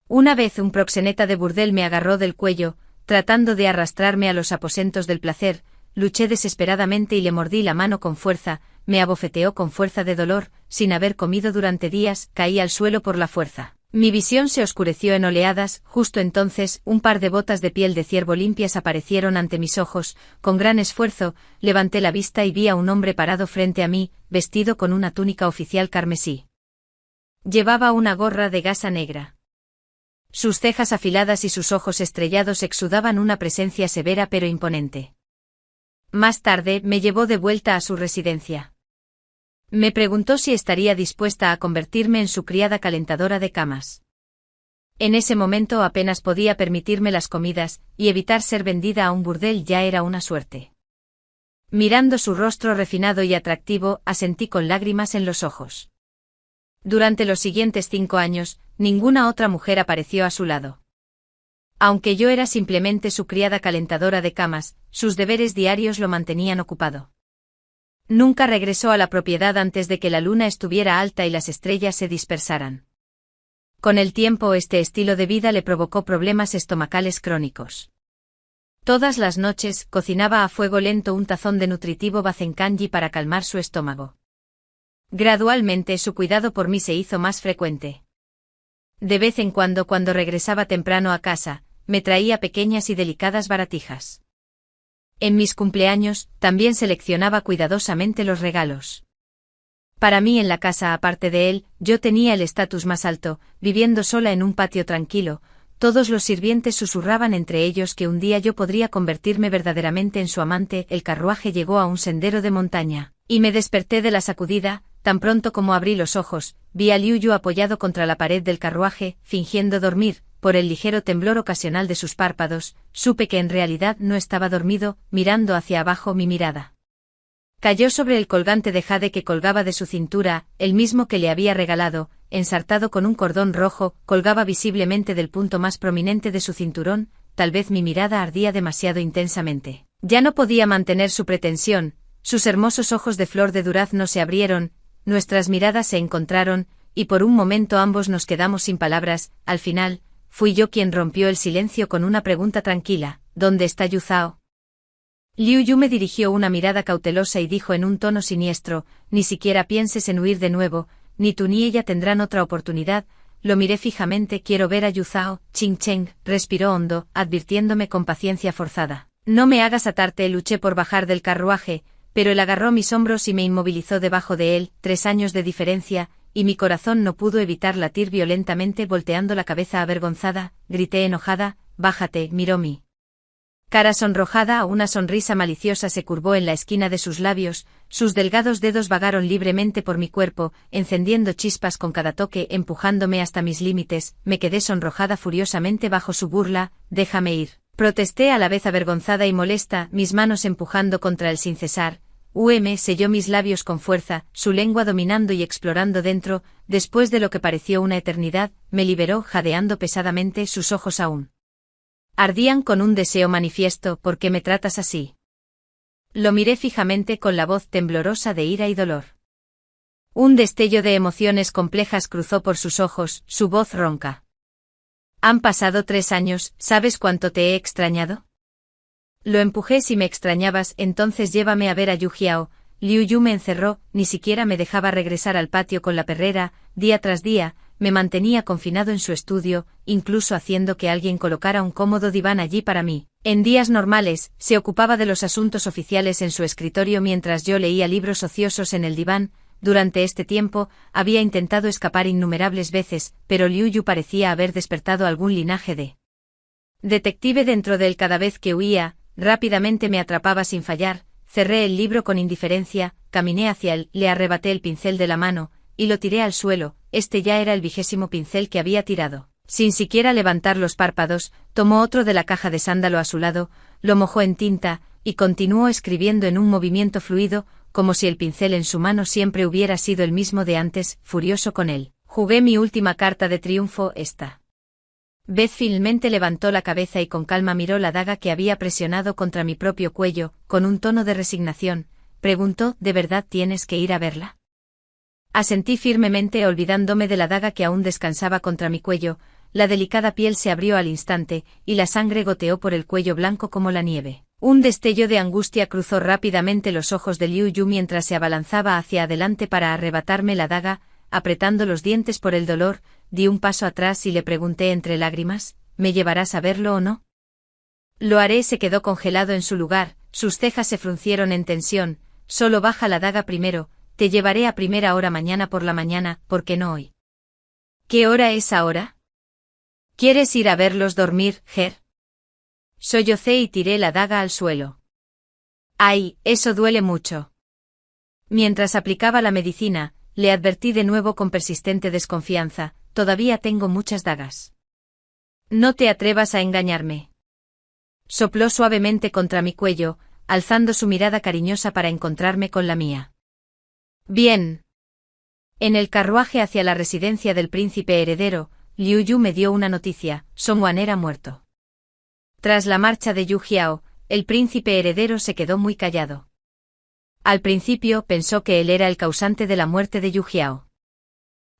Una vez un proxeneta de burdel me agarró del cuello, tratando de arrastrarme a los aposentos del placer, luché desesperadamente y le mordí la mano con fuerza, me abofeteó con fuerza de dolor, sin haber comido durante días, caí al suelo por la fuerza. Mi visión se oscureció en oleadas, justo entonces, un par de botas de piel de ciervo limpias aparecieron ante mis ojos, con gran esfuerzo, levanté la vista y vi a un hombre parado frente a mí, vestido con una túnica oficial carmesí. Llevaba una gorra de gasa negra. Sus cejas afiladas y sus ojos estrellados exudaban una presencia severa pero imponente. Más tarde me llevó de vuelta a su residencia. Me preguntó si estaría dispuesta a convertirme en su criada calentadora de camas. En ese momento apenas podía permitirme las comidas, y evitar ser vendida a un burdel ya era una suerte. Mirando su rostro refinado y atractivo, asentí con lágrimas en los ojos. Durante los siguientes 5 años, ninguna otra mujer apareció a su lado. Aunque yo era simplemente su criada calentadora de camas, sus deberes diarios lo mantenían ocupado. Nunca regresó a la propiedad antes de que la luna estuviera alta y las estrellas se dispersaran. Con el tiempo este estilo de vida le provocó problemas estomacales crónicos. Todas las noches cocinaba a fuego lento un tazón de nutritivo bazenkanji para calmar su estómago. Gradualmente su cuidado por mí se hizo más frecuente. De vez en cuando regresaba temprano a casa, me traía pequeñas y delicadas baratijas. En mis cumpleaños, también seleccionaba cuidadosamente los regalos. Para mí en la casa aparte de él, yo tenía el estatus más alto, viviendo sola en un patio tranquilo, todos los sirvientes susurraban entre ellos que un día yo podría convertirme verdaderamente en su amante. El carruaje llegó a un sendero de montaña, y me desperté de la sacudida. Tan pronto como abrí los ojos, vi a Liu Yu apoyado contra la pared del carruaje, fingiendo dormir. Por el ligero temblor ocasional de sus párpados, supe que en realidad no estaba dormido. Mirando hacia abajo, mi mirada cayó sobre el colgante de jade que colgaba de su cintura, el mismo que le había regalado, ensartado con un cordón rojo, colgaba visiblemente del punto más prominente de su cinturón. Tal vez mi mirada ardía demasiado intensamente. Ya no podía mantener su pretensión, sus hermosos ojos de flor de durazno se abrieron, nuestras miradas se encontraron, y por un momento ambos nos quedamos sin palabras. Al final, fui yo quien rompió el silencio con una pregunta tranquila: ¿dónde está Yu Zhao? Liu Yu me dirigió una mirada cautelosa y dijo en un tono siniestro: ni siquiera pienses en huir de nuevo, ni tú ni ella tendrán otra oportunidad. Lo miré fijamente. Quiero ver a Yu Zhao. Ching Cheng respiró hondo, advirtiéndome con paciencia forzada. No me hagas atarte. Luché por bajar del carruaje, pero él agarró mis hombros y me inmovilizó debajo de él. 3 años de diferencia, y mi corazón no pudo evitar latir violentamente. Volteando la cabeza avergonzada, grité enojada: bájate. Miró mi cara sonrojada, una sonrisa maliciosa se curvó en la esquina de sus labios, sus delgados dedos vagaron libremente por mi cuerpo, encendiendo chispas con cada toque, empujándome hasta mis límites. Me quedé sonrojada furiosamente bajo su burla. Déjame ir, protesté a la vez avergonzada y molesta, mis manos empujando contra él sin cesar. Selló mis labios con fuerza, su lengua dominando y explorando dentro. Después de lo que pareció una eternidad, me liberó jadeando pesadamente. Sus ojos aún ardían con un deseo manifiesto. ¿Por qué me tratas así? Lo miré fijamente con la voz temblorosa de ira y dolor. Un destello de emociones complejas cruzó por sus ojos, su voz ronca. Han pasado 3 años, ¿sabes cuánto te he extrañado? Lo empujé. Si me extrañabas, entonces llévame a ver a Yu Jiao. Liu Yu me encerró, ni siquiera me dejaba regresar al patio con la perrera. Día tras día, me mantenía confinado en su estudio, incluso haciendo que alguien colocara un cómodo diván allí para mí. En días normales, se ocupaba de los asuntos oficiales en su escritorio mientras yo leía libros ociosos en el diván. Durante este tiempo, había intentado escapar innumerables veces, pero Liu Yu parecía haber despertado algún linaje de Detective dentro de él cada vez que huía, rápidamente me atrapaba sin fallar, cerré el libro con indiferencia, caminé hacia él, le arrebaté el pincel de la mano, y lo tiré al suelo. Este ya era el 20º pincel que había tirado. Sin siquiera levantar los párpados, tomó otro de la caja de sándalo a su lado, lo mojó en tinta, y continuó escribiendo en un movimiento fluido, como si el pincel en su mano siempre hubiera sido el mismo de antes. Furioso con él, jugué mi última carta de triunfo. Esta vez finalmente levantó la cabeza y con calma miró la daga que había presionado contra mi propio cuello. Con un tono de resignación, preguntó: ¿de verdad tienes que ir a verla? Asentí firmemente, olvidándome de la daga que aún descansaba contra mi cuello. La delicada piel se abrió al instante, y la sangre goteó por el cuello blanco como la nieve. Un destello de angustia cruzó rápidamente los ojos de Liu Yu mientras se abalanzaba hacia adelante para arrebatarme la daga. Apretando los dientes por el dolor, di un paso atrás y le pregunté entre lágrimas: ¿me llevarás a verlo o no? Lo haré. Se quedó congelado en su lugar, sus cejas se fruncieron en tensión. Solo baja la daga primero. Te llevaré a primera hora mañana por la mañana. ¿Por qué no hoy? ¿Qué hora es ahora? ¿Quieres ir a verlos dormir, Ger? Sollocé y tiré la daga al suelo. ¡Ay, eso duele mucho! Mientras aplicaba la medicina, le advertí de nuevo con persistente desconfianza: todavía tengo muchas dagas. No te atrevas a engañarme. Sopló suavemente contra mi cuello, alzando su mirada cariñosa para encontrarme con la mía. Bien. En el carruaje hacia la residencia del príncipe heredero, Liu Yu me dio una noticia: Songwan era muerto. Tras la marcha de Yu Jiao, el príncipe heredero se quedó muy callado. Al principio pensó que él era el causante de la muerte de Yu Jiao.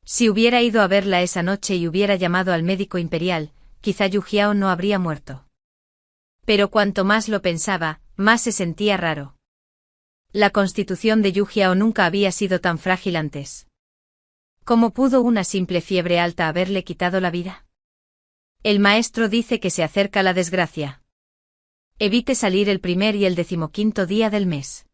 Si hubiera ido a verla esa noche y hubiera llamado al médico imperial, quizá Yu Jiao no habría muerto. Pero cuanto más lo pensaba, más se sentía raro. La constitución de Yu Jiao nunca había sido tan frágil antes. ¿Cómo pudo una simple fiebre alta haberle quitado la vida? El maestro dice que se acerca la desgracia. Evite salir el 1er y el 15º día del mes.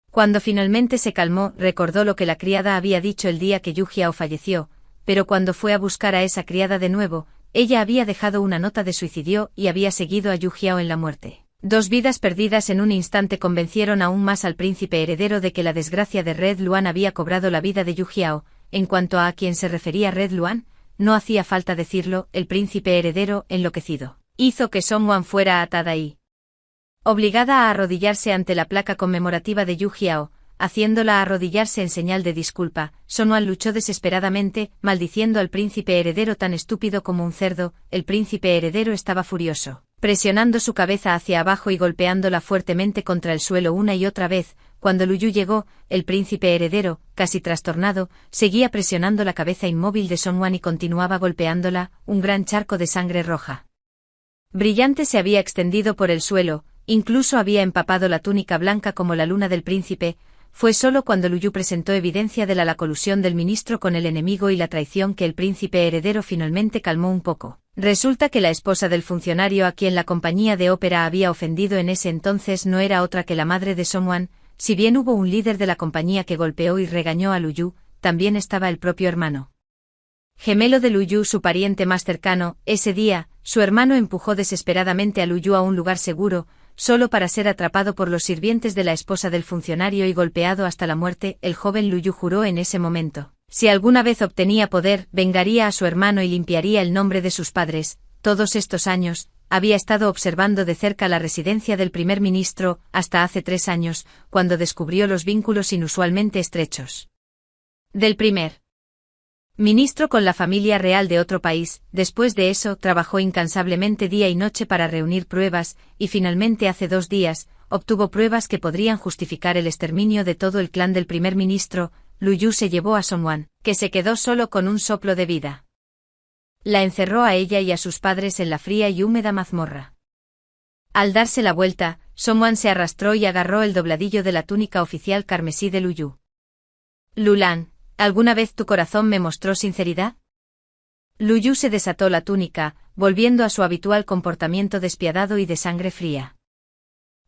Cuando finalmente se calmó, recordó lo que la criada había dicho el día que Yu Jiao falleció, pero cuando fue a buscar a esa criada de nuevo, ella había dejado una nota de suicidio y había seguido a Yu Jiao en la muerte. 2 vidas perdidas en un instante convencieron aún más al príncipe heredero de que la desgracia de Red Luan había cobrado la vida de Yu Jiao. En cuanto a quién se refería Red Luan, no hacía falta decirlo. El príncipe heredero, enloquecido, hizo que Songwan fuera atada y obligada a arrodillarse ante la placa conmemorativa de Yu Jiao. Haciéndola arrodillarse en señal de disculpa, Songwan luchó desesperadamente, maldiciendo al príncipe heredero tan estúpido como un cerdo. El príncipe heredero estaba furioso, presionando su cabeza hacia abajo y golpeándola fuertemente contra el suelo una y otra vez. Cuando Liu Yu llegó, el príncipe heredero, casi trastornado, seguía presionando la cabeza inmóvil de Songwan y continuaba golpeándola. Un gran charco de sangre roja brillante se había extendido por el suelo, incluso había empapado la túnica blanca como la luna del príncipe. Fue solo cuando Liu Yu presentó evidencia de la colusión del ministro con el enemigo y la traición que el príncipe heredero finalmente calmó un poco. Resulta que la esposa del funcionario a quien la compañía de ópera había ofendido en ese entonces no era otra que la madre de Songwan. Si bien hubo un líder de la compañía que golpeó y regañó a Liu Yu, también estaba el propio hermano gemelo de Liu Yu, su pariente más cercano. Ese día, su hermano empujó desesperadamente a Liu Yu a un lugar seguro, solo para ser atrapado por los sirvientes de la esposa del funcionario y golpeado hasta la muerte. El joven Liu Yu juró en ese momento: si alguna vez obtenía poder, vengaría a su hermano y limpiaría el nombre de sus padres. Todos estos años, había estado observando de cerca la residencia del primer ministro, hasta hace 3 años, cuando descubrió los vínculos inusualmente estrechos del primer ministro con la familia real de otro país. Después de eso, trabajó incansablemente día y noche para reunir pruebas, y finalmente hace 2 días, obtuvo pruebas que podrían justificar el exterminio de todo el clan del primer ministro. Liu Yu se llevó a Songwan, que se quedó solo con un soplo de vida. La encerró a ella y a sus padres en la fría y húmeda mazmorra. Al darse la vuelta, Songwan se arrastró y agarró el dobladillo de la túnica oficial carmesí de Liu Yu. Lulan, ¿alguna vez tu corazón me mostró sinceridad? Liu Yu se desató la túnica, volviendo a su habitual comportamiento despiadado y de sangre fría.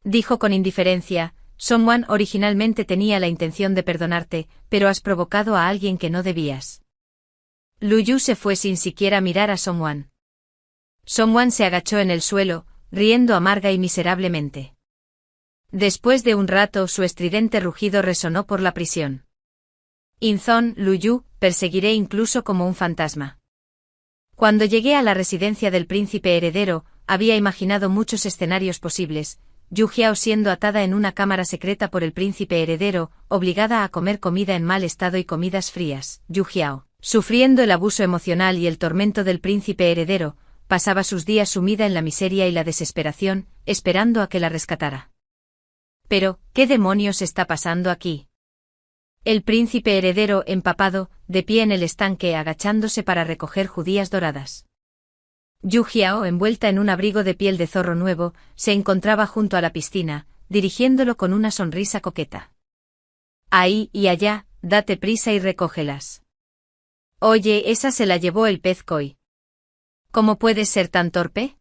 Dijo con indiferencia: Songwan, originalmente tenía la intención de perdonarte, pero has provocado a alguien que no debías. Liu Yu se fue sin siquiera mirar a Songwan. Songwan se agachó en el suelo, riendo amarga y miserablemente. Después de un rato su estridente rugido resonó por la prisión. Inzon, Luyu, perseguiré incluso como un fantasma. Cuando llegué a la residencia del príncipe heredero, había imaginado muchos escenarios posibles, Yu Jiao siendo atada en una cámara secreta por el príncipe heredero, obligada a comer comida en mal estado y comidas frías, Yu Jiao, sufriendo el abuso emocional y el tormento del príncipe heredero, pasaba sus días sumida en la miseria y la desesperación, esperando a que la rescatara. Pero, ¿qué demonios está pasando aquí? El príncipe heredero empapado, de pie en el estanque agachándose para recoger judías doradas. Yu Jiao, envuelta en un abrigo de piel de zorro nuevo, se encontraba junto a la piscina, dirigiéndolo con una sonrisa coqueta. Ahí y allá, date prisa y recógelas. Oye, esa se la llevó el pez koi. ¿Cómo puedes ser tan torpe?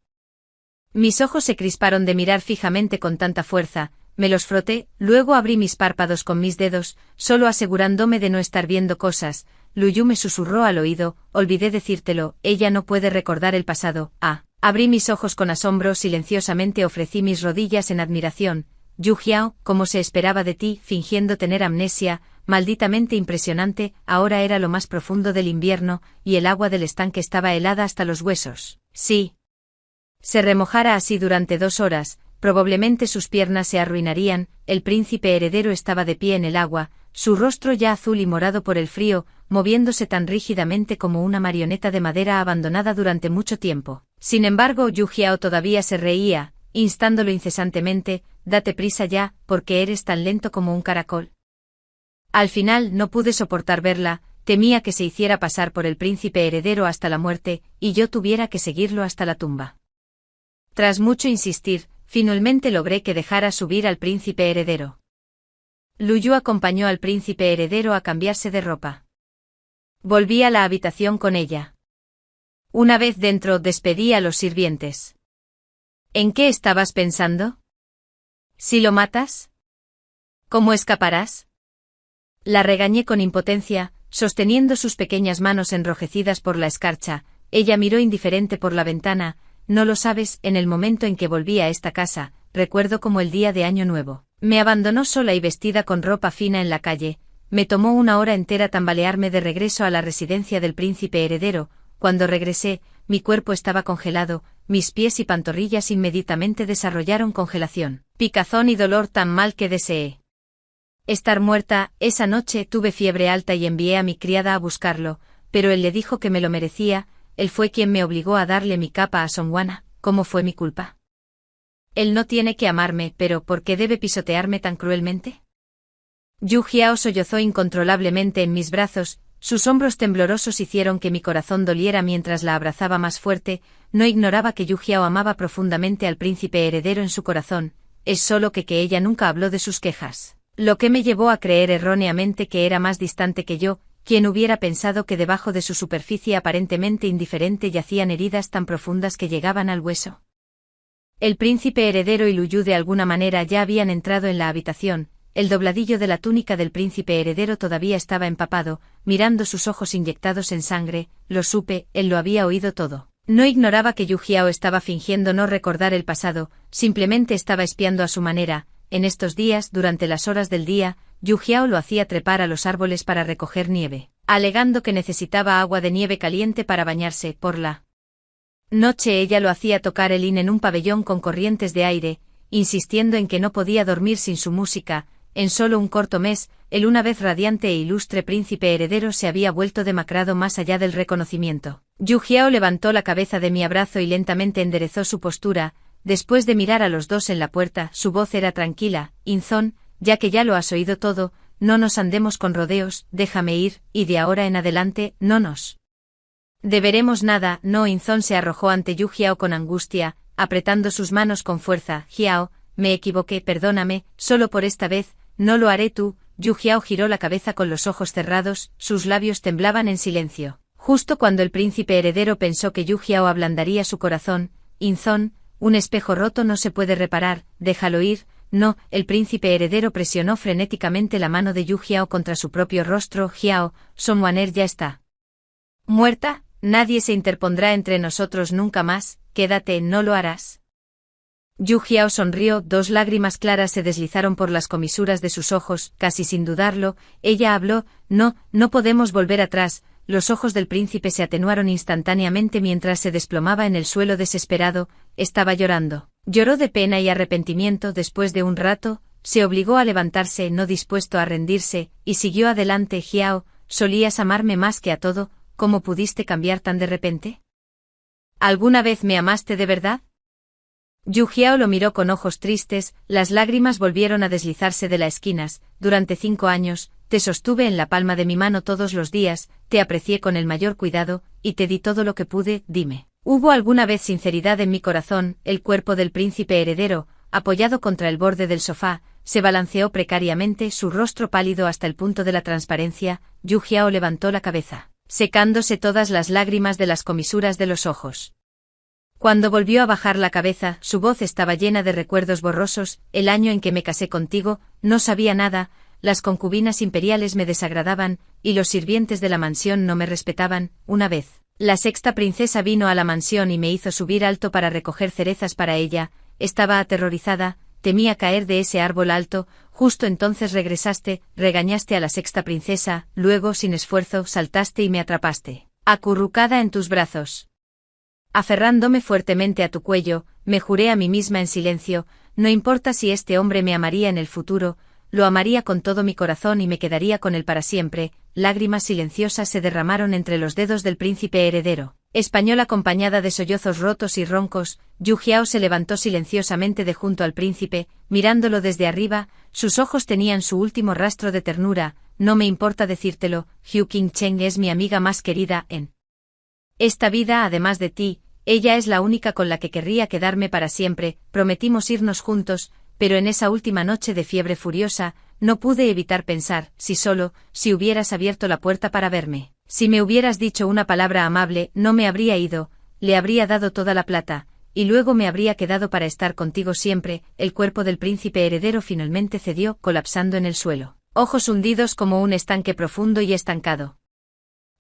Mis ojos se crisparon de mirar fijamente con tanta fuerza, me los froté, luego abrí mis párpados con mis dedos, solo asegurándome de no estar viendo cosas. Luyu me susurró al oído, olvidé decírtelo, ella no puede recordar el pasado. Abrí mis ojos con asombro, silenciosamente ofrecí mis rodillas en admiración. Yu Jiao, como se esperaba de ti, fingiendo tener amnesia, malditamente impresionante, ahora era lo más profundo del invierno, y el agua del estanque estaba helada hasta los huesos. Sí. Se remojara así durante 2 horas, probablemente sus piernas se arruinarían. El príncipe heredero estaba de pie en el agua, su rostro ya azul y morado por el frío, moviéndose tan rígidamente como una marioneta de madera abandonada durante mucho tiempo. Sin embargo, Yu Jiao todavía se reía, instándolo incesantemente, date prisa ya, porque eres tan lento como un caracol. Al final no pude soportar verla, temía que se hiciera pasar por el príncipe heredero hasta la muerte, y yo tuviera que seguirlo hasta la tumba. Tras mucho insistir, finalmente logré que dejara subir al príncipe heredero. Luyu acompañó al príncipe heredero a cambiarse de ropa. Volví a la habitación con ella. Una vez dentro despedí a los sirvientes. ¿En qué estabas pensando? ¿Si lo matas? ¿Cómo escaparás? La regañé con impotencia, sosteniendo sus pequeñas manos enrojecidas por la escarcha. Ella miró indiferente por la ventana. No lo sabes, en el momento en que volví a esta casa, recuerdo como el día de Año Nuevo. Me abandonó sola y vestida con ropa fina en la calle. Me tomó 1 hora entera tambalearme de regreso a la residencia del príncipe heredero. Cuando regresé, mi cuerpo estaba congelado, mis pies y pantorrillas inmediatamente desarrollaron congelación, picazón y dolor tan mal que deseé estar muerta. Esa noche tuve fiebre alta y envié a mi criada a buscarlo, pero él le dijo que me lo merecía. Él fue quien me obligó a darle mi capa a Songwan. ¿Cómo fue mi culpa? Él no tiene que amarme, pero ¿por qué debe pisotearme tan cruelmente? Yu Jiao sollozó incontrolablemente en mis brazos, sus hombros temblorosos hicieron que mi corazón doliera mientras la abrazaba más fuerte. No ignoraba que Yu Jiao amaba profundamente al príncipe heredero en su corazón, es solo que ella nunca habló de sus quejas, lo que me llevó a creer erróneamente que era más distante que yo. ¿Quién hubiera pensado que debajo de su superficie aparentemente indiferente yacían heridas tan profundas que llegaban al hueso? El príncipe heredero y Luyu de alguna manera ya habían entrado en la habitación. El dobladillo de la túnica del príncipe heredero todavía estaba empapado, mirando sus ojos inyectados en sangre. Lo supe, él lo había oído todo. No ignoraba que Yu Jiao estaba fingiendo no recordar el pasado, simplemente estaba espiando a su manera. En estos días, durante las horas del día, Yu Jiao lo hacía trepar a los árboles para recoger nieve, alegando que necesitaba agua de nieve caliente para bañarse. Por la noche ella lo hacía tocar el en un pabellón con corrientes de aire, insistiendo en que no podía dormir sin su música. En solo un corto mes, el una vez radiante e ilustre príncipe heredero se había vuelto demacrado más allá del reconocimiento. Yu Jiao levantó la cabeza de mi abrazo y lentamente enderezó su postura. Después de mirar a los dos en la puerta, su voz era tranquila. Inzon, ya que ya lo has oído todo, no nos andemos con rodeos, déjame ir, y de ahora en adelante, no nos deberemos nada. No. Inzon se arrojó ante Yu Jiao con angustia, apretando sus manos con fuerza. Jiao, me equivoqué, perdóname, solo por esta vez, no lo haré tú. Yu Jiao giró la cabeza con los ojos cerrados, sus labios temblaban en silencio. Justo cuando el príncipe heredero pensó que Yu Jiao ablandaría su corazón, Inzon, un espejo roto no se puede reparar, déjalo ir. No. El príncipe heredero presionó frenéticamente la mano de Yu Jiao contra su propio rostro. Jiao, Songwaner ya está muerta. Nadie se interpondrá entre nosotros nunca más, quédate, ¿no lo harás? Yu Jiao sonrió, 2 lágrimas claras se deslizaron por las comisuras de sus ojos, casi sin dudarlo, ella habló, no, no podemos volver atrás. Los ojos del príncipe se atenuaron instantáneamente mientras se desplomaba en el suelo desesperado, estaba llorando. Lloró de pena y arrepentimiento después de un rato, se obligó a levantarse no dispuesto a rendirse, y siguió adelante. Jiao, solías amarme más que a todo, ¿cómo pudiste cambiar tan de repente? ¿Alguna vez me amaste de verdad? Yu Jiao lo miró con ojos tristes, las lágrimas volvieron a deslizarse de las esquinas. Durante 5 años, te sostuve en la palma de mi mano todos los días, te aprecié con el mayor cuidado, y te di todo lo que pude, dime. ¿Hubo alguna vez sinceridad en mi corazón? El cuerpo del príncipe heredero, apoyado contra el borde del sofá, se balanceó precariamente, su rostro pálido hasta el punto de la transparencia. Yu Jiao levantó la cabeza, secándose todas las lágrimas de las comisuras de los ojos. Cuando volvió a bajar la cabeza, su voz estaba llena de recuerdos borrosos. El año en que me casé contigo, no sabía nada, las concubinas imperiales me desagradaban, y los sirvientes de la mansión no me respetaban. Una vez, la 6ª princesa vino a la mansión y me hizo subir alto para recoger cerezas para ella. Estaba aterrorizada, temía caer de ese árbol alto. Justo entonces regresaste, regañaste a la 6ª princesa, luego sin esfuerzo saltaste y me atrapaste, acurrucada en tus brazos. Aferrándome fuertemente a tu cuello, me juré a mí misma en silencio, no importa si este hombre me amaría en el futuro, lo amaría con todo mi corazón y me quedaría con él para siempre. Lágrimas silenciosas se derramaron entre los dedos del príncipe heredero. Español acompañada de sollozos rotos y roncos, Yu Jiao se levantó silenciosamente de junto al príncipe, mirándolo desde arriba, sus ojos tenían su último rastro de ternura. No me importa decírtelo, Hu Qingcheng es mi amiga más querida en esta vida. Además de ti, ella es la única con la que querría quedarme para siempre. Prometimos irnos juntos, pero en esa última noche de fiebre furiosa, no pude evitar pensar, si hubieras abierto la puerta para verme, si me hubieras dicho una palabra amable, no me habría ido, le habría dado toda la plata, y luego me habría quedado para estar contigo siempre. El cuerpo del príncipe heredero finalmente cedió, colapsando en el suelo, ojos hundidos como un estanque profundo y estancado.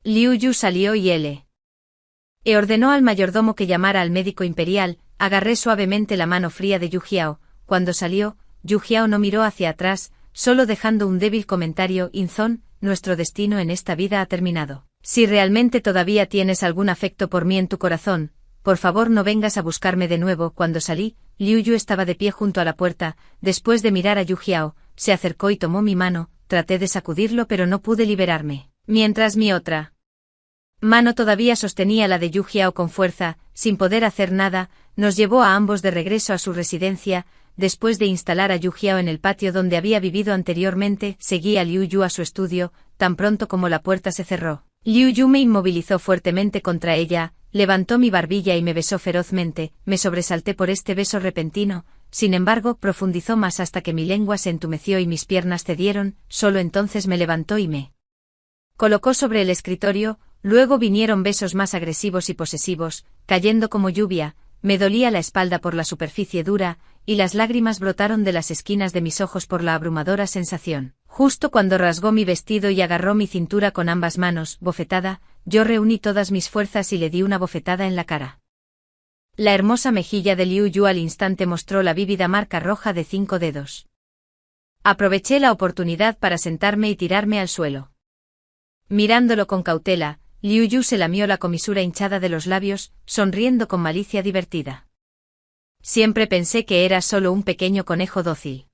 Liu Yu salió y ordenó al mayordomo que llamara al médico imperial. Agarré suavemente la mano fría de Yu Jiao. Cuando salió, Yu Jiao no miró hacia atrás, solo dejando un débil comentario: Inzón, nuestro destino en esta vida ha terminado. Si realmente todavía tienes algún afecto por mí en tu corazón, por favor no vengas a buscarme de nuevo. Cuando salí, Liu Yu estaba de pie junto a la puerta. Después de mirar a Yu Jiao, se acercó y tomó mi mano. Traté de sacudirlo pero no pude liberarme, mientras mi otra mano todavía sostenía la de Yu Jiao con fuerza. Sin poder hacer nada, nos llevó a ambos de regreso a su residencia. Después de instalar a Yu Jiao en el patio donde había vivido anteriormente, seguí a Liu Yu a su estudio. Tan pronto como la puerta se cerró, Liu Yu me inmovilizó fuertemente contra ella, levantó mi barbilla y me besó ferozmente. Me sobresalté por este beso repentino, sin embargo profundizó más hasta que mi lengua se entumeció y mis piernas cedieron. Solo entonces me levantó y me colocó sobre el escritorio. Luego vinieron besos más agresivos y posesivos, cayendo como lluvia. Me dolía la espalda por la superficie dura, y las lágrimas brotaron de las esquinas de mis ojos por la abrumadora sensación. Justo cuando rasgó mi vestido y agarró mi cintura con ambas manos, bofetada, yo reuní todas mis fuerzas y le di una bofetada en la cara. La hermosa mejilla de Liu Yu al instante mostró la vívida marca roja de 5 dedos. Aproveché la oportunidad para sentarme y tirarme al suelo. Mirándolo con cautela, Liu Yu se lamió la comisura hinchada de los labios, sonriendo con malicia divertida. Siempre pensé que era solo un pequeño conejo dócil.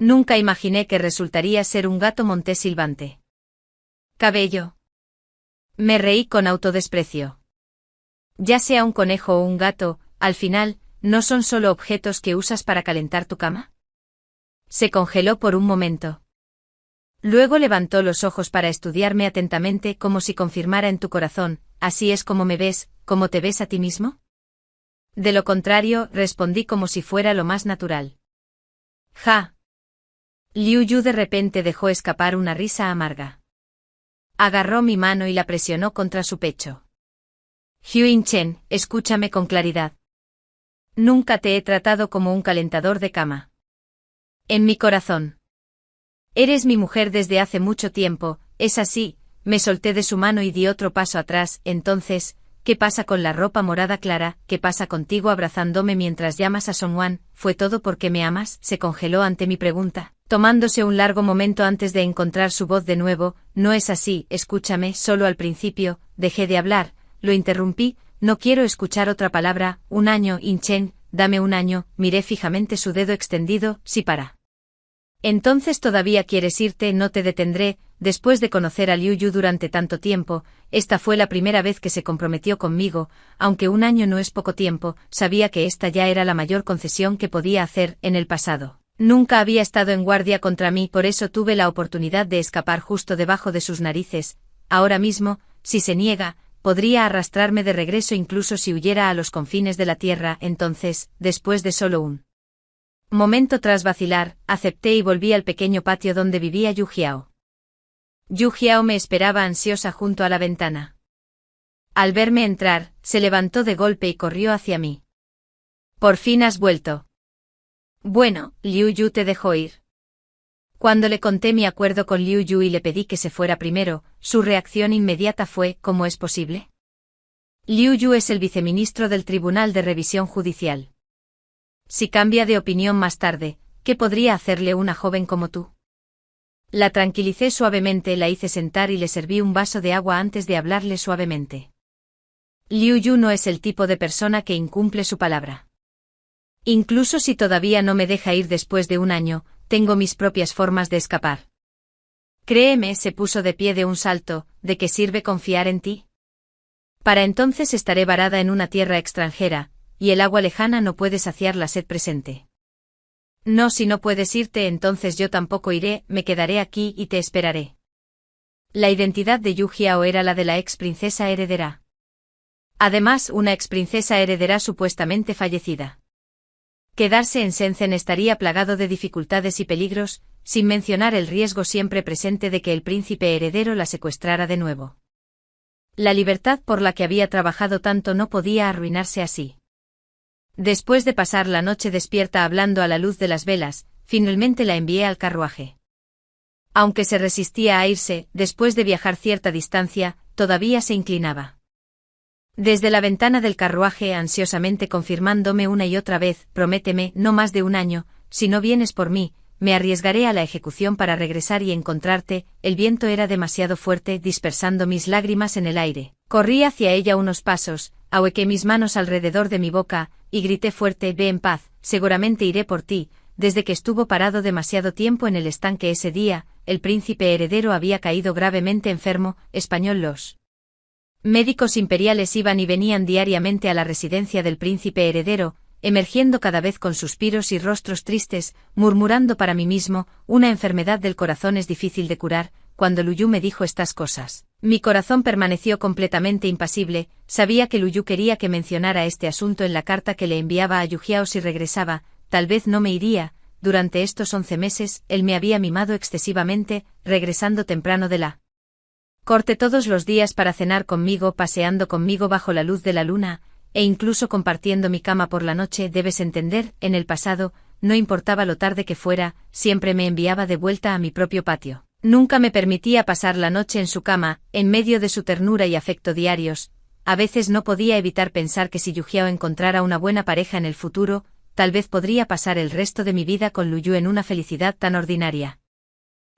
Nunca imaginé que resultaría ser un gato montés silbante. Cabello. Me reí con autodesprecio. Ya sea un conejo o un gato, al final, ¿no son solo objetos que usas para calentar tu cama? Se congeló por un momento. Luego levantó los ojos para estudiarme atentamente, como si confirmara: en tu corazón, ¿así es como me ves, como te ves a ti mismo? De lo contrario, respondí como si fuera lo más natural. Ja. Liu Yu de repente dejó escapar una risa amarga. Agarró mi mano y la presionó contra su pecho. Huin Chen, escúchame con claridad. Nunca te he tratado como un calentador de cama. En mi corazón. Eres mi mujer desde hace mucho tiempo, es así, me solté de su mano y di otro paso atrás. Entonces, ¿qué pasa con la ropa morada clara? ¿Qué pasa contigo abrazándome mientras llamas a Songwan? ¿Fue todo porque me amas? Se congeló ante mi pregunta, tomándose un largo momento antes de encontrar su voz de nuevo. No es así, escúchame, solo al principio. Dejé de hablar, lo interrumpí. No quiero escuchar otra palabra. Un año, Inchen, dame un año. Miré fijamente su dedo extendido. Sí, para. Entonces todavía quieres irte. No te detendré. Después de conocer a Liu Yu durante tanto tiempo, esta fue la primera vez que se comprometió conmigo. Aunque un año no es poco tiempo, sabía que esta ya era la mayor concesión que podía hacer en el pasado. Nunca había estado en guardia contra mí, por eso tuve la oportunidad de escapar justo debajo de sus narices. Ahora mismo, si se niega, podría arrastrarme de regreso incluso si huyera a los confines de la tierra. Entonces, después de solo un momento tras vacilar, acepté y volví al pequeño patio donde vivía Yu Jiao. Yu Jiao me esperaba ansiosa junto a la ventana. Al verme entrar, se levantó de golpe y corrió hacia mí. «¿Por fin has vuelto?» «Bueno, Liu Yu te dejó ir». Cuando le conté mi acuerdo con Liu Yu y le pedí que se fuera primero, su reacción inmediata fue: «¿Cómo es posible? Liu Yu es el viceministro del Tribunal de Revisión Judicial. Si cambia de opinión más tarde, ¿qué podría hacerle una joven como tú?». La tranquilicé suavemente, la hice sentar y le serví un vaso de agua antes de hablarle suavemente. Liu Yu no es el tipo de persona que incumple su palabra. Incluso si todavía no me deja ir después de un año, tengo mis propias formas de escapar. Créeme, se puso de pie de un salto. ¿De qué sirve confiar en ti? Para entonces estaré varada en una tierra extranjera, y el agua lejana no puede saciar la sed presente. No, si no puedes irte, entonces yo tampoco iré, me quedaré aquí y te esperaré. La identidad de Yu Jiao era la de la ex princesa heredera. Además, una ex princesa heredera supuestamente fallecida. Quedarse en Shenzhen estaría plagado de dificultades y peligros, sin mencionar el riesgo siempre presente de que el príncipe heredero la secuestrara de nuevo. La libertad por la que había trabajado tanto no podía arruinarse así. Después de pasar la noche despierta hablando a la luz de las velas, finalmente la envié al carruaje. Aunque se resistía a irse, después de viajar cierta distancia, todavía se inclinaba. Desde la ventana del carruaje, ansiosamente confirmándome una y otra vez: «Prométeme, no más de un año, si no vienes por mí, me arriesgaré a la ejecución para regresar y encontrarte». El viento era demasiado fuerte, dispersando mis lágrimas en el aire. Corrí hacia ella unos pasos, ahuequé mis manos alrededor de mi boca, y grité fuerte: «Ve en paz, seguramente iré por ti». Desde que estuvo parado demasiado tiempo en el estanque ese día, el príncipe heredero había caído gravemente enfermo. Español. Los médicos imperiales iban y venían diariamente a la residencia del príncipe heredero, emergiendo cada vez con suspiros y rostros tristes, murmurando para mí mismo: «Una enfermedad del corazón es difícil de curar». Cuando Liu Yu me dijo estas cosas, mi corazón permaneció completamente impasible. Sabía que Liu Yu quería que mencionara este asunto en la carta que le enviaba a Yu Jiao si regresaba. Tal vez no me iría. Durante estos 11 meses, él me había mimado excesivamente, regresando temprano de la corte todos los días para cenar conmigo, paseando conmigo bajo la luz de la luna, e incluso compartiendo mi cama por la noche. Debes entender, en el pasado, no importaba lo tarde que fuera, siempre me enviaba de vuelta a mi propio patio. Nunca me permitía pasar la noche en su cama, en medio de su ternura y afecto diarios. A veces no podía evitar pensar que si Yu Jiao encontrara una buena pareja en el futuro, tal vez podría pasar el resto de mi vida con Liu Yu en una felicidad tan ordinaria.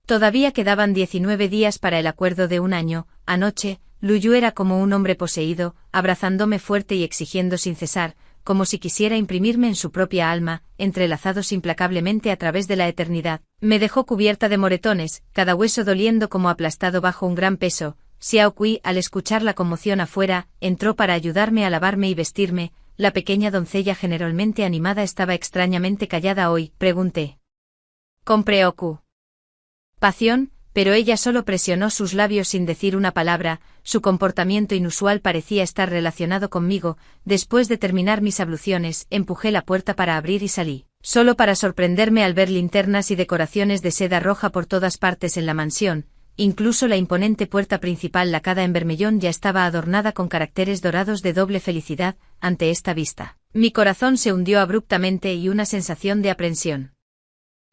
Todavía quedaban 19 días para el acuerdo de un año. Anoche, Liu Yu era como un hombre poseído, abrazándome fuerte y exigiendo sin cesar, como si quisiera imprimirme en su propia alma, entrelazados implacablemente a través de la eternidad. Me dejó cubierta de moretones, cada hueso doliendo como aplastado bajo un gran peso. Xiao Kui, al escuchar la conmoción afuera, entró para ayudarme a lavarme y vestirme. La pequeña doncella generalmente animada estaba extrañamente callada hoy. Pregunté con preocupación, pero ella solo presionó sus labios sin decir una palabra. Su comportamiento inusual parecía estar relacionado conmigo. Después de terminar mis abluciones, empujé la puerta para abrir y salí, solo para sorprenderme al ver linternas y decoraciones de seda roja por todas partes en la mansión. Incluso la imponente puerta principal lacada en bermellón ya estaba adornada con caracteres dorados de doble felicidad. Ante esta vista, mi corazón se hundió abruptamente y una sensación de aprensión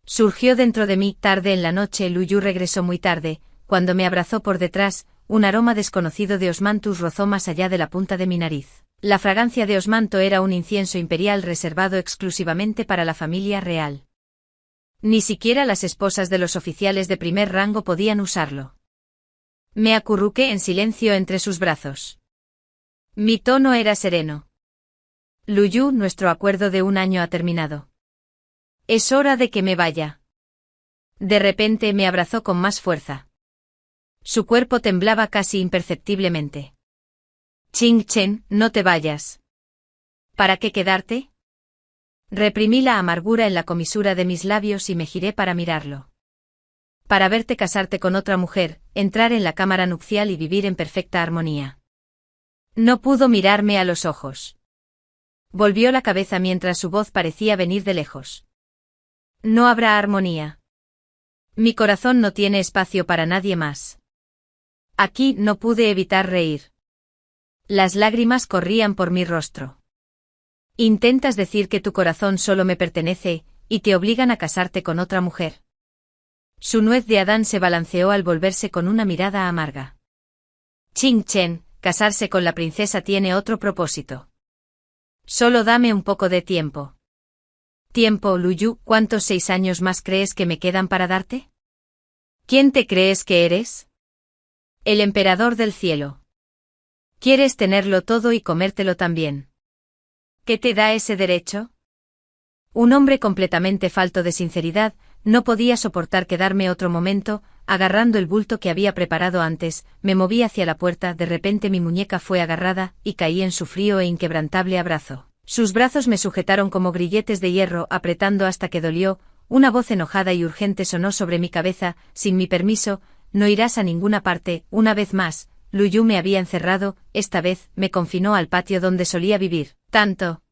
surgió dentro de mí. Tarde en la noche, Liu Yu regresó muy tarde. cuando me abrazó por detrás, un aroma desconocido de osmanthus rozó más allá de la punta de mi nariz. La fragancia de osmanto era un incienso imperial reservado exclusivamente para la familia real. Ni siquiera las esposas de los oficiales de primer rango podían usarlo. Me acurruqué en silencio entre sus brazos. Mi tono era sereno. Lu Yu, nuestro acuerdo de 1 año ha terminado. Es hora de que me vaya. De repente me abrazó con más fuerza. Su cuerpo temblaba casi imperceptiblemente. Ching Chen, no te vayas. ¿Para qué quedarte? Reprimí la amargura en la comisura de mis labios y me giré para mirarlo. Para verte casarte con otra mujer, entrar en la cámara nupcial y vivir en perfecta armonía. No pudo mirarme a los ojos. Volvió la cabeza mientras su voz parecía venir de lejos. No habrá armonía. Mi corazón no tiene espacio para nadie más. Aquí no pude evitar reír. Las lágrimas corrían por mi rostro. Intentas decir que tu corazón solo me pertenece, y te obligan a casarte con otra mujer. Su nuez de Adán se balanceó al volverse con una mirada amarga. Ching Chen, casarse con la princesa tiene otro propósito. Solo dame un poco de tiempo. ¿Tiempo, Lu Yu? ¿Cuántos 6 años más crees que me quedan para darte? ¿Quién te crees que eres? El emperador del cielo. ¿Quieres tenerlo todo y comértelo también? ¿Qué te da ese derecho? Un hombre completamente falto de sinceridad, no podía soportar quedarme otro momento, agarrando el bulto que había preparado antes, me moví hacia la puerta, de repente mi muñeca fue agarrada, y caí en su frío e inquebrantable abrazo. Sus brazos me sujetaron como grilletes de hierro, apretando hasta que dolió, una voz enojada y urgente sonó sobre mi cabeza, sin mi permiso, no irás a ninguna parte, una vez más. Lu Yu me había encerrado, esta vez, me confinó al patio donde solía vivir, tanto.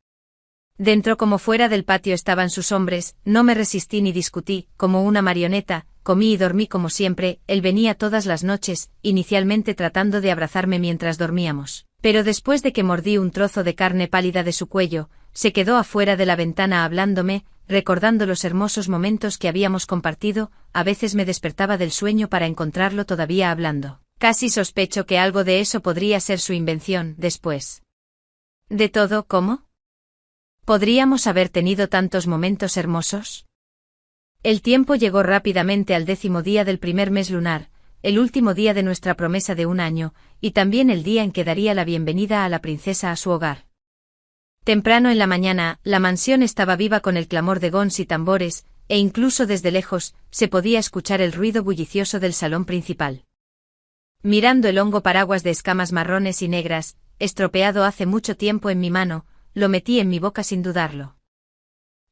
Dentro como fuera del patio estaban sus hombres, no me resistí ni discutí, como una marioneta, comí y dormí como siempre, él venía todas las noches, inicialmente tratando de abrazarme mientras dormíamos, pero después de que mordí un trozo de carne pálida de su cuello, se quedó afuera de la ventana hablándome, recordando los hermosos momentos que habíamos compartido, a veces me despertaba del sueño para encontrarlo todavía hablando. Casi sospecho que algo de eso podría ser su invención, después. ¿De todo, cómo? ¿Podríamos haber tenido tantos momentos hermosos? El tiempo llegó rápidamente al 10º día del primer mes lunar, el último día de nuestra promesa de 1 año, y también el día en que daría la bienvenida a la princesa a su hogar. Temprano en la mañana, la mansión estaba viva con el clamor de gongs y tambores, e incluso desde lejos, se podía escuchar el ruido bullicioso del salón principal. Mirando el hongo paraguas de escamas marrones y negras, estropeado hace mucho tiempo en mi mano, lo metí en mi boca sin dudarlo.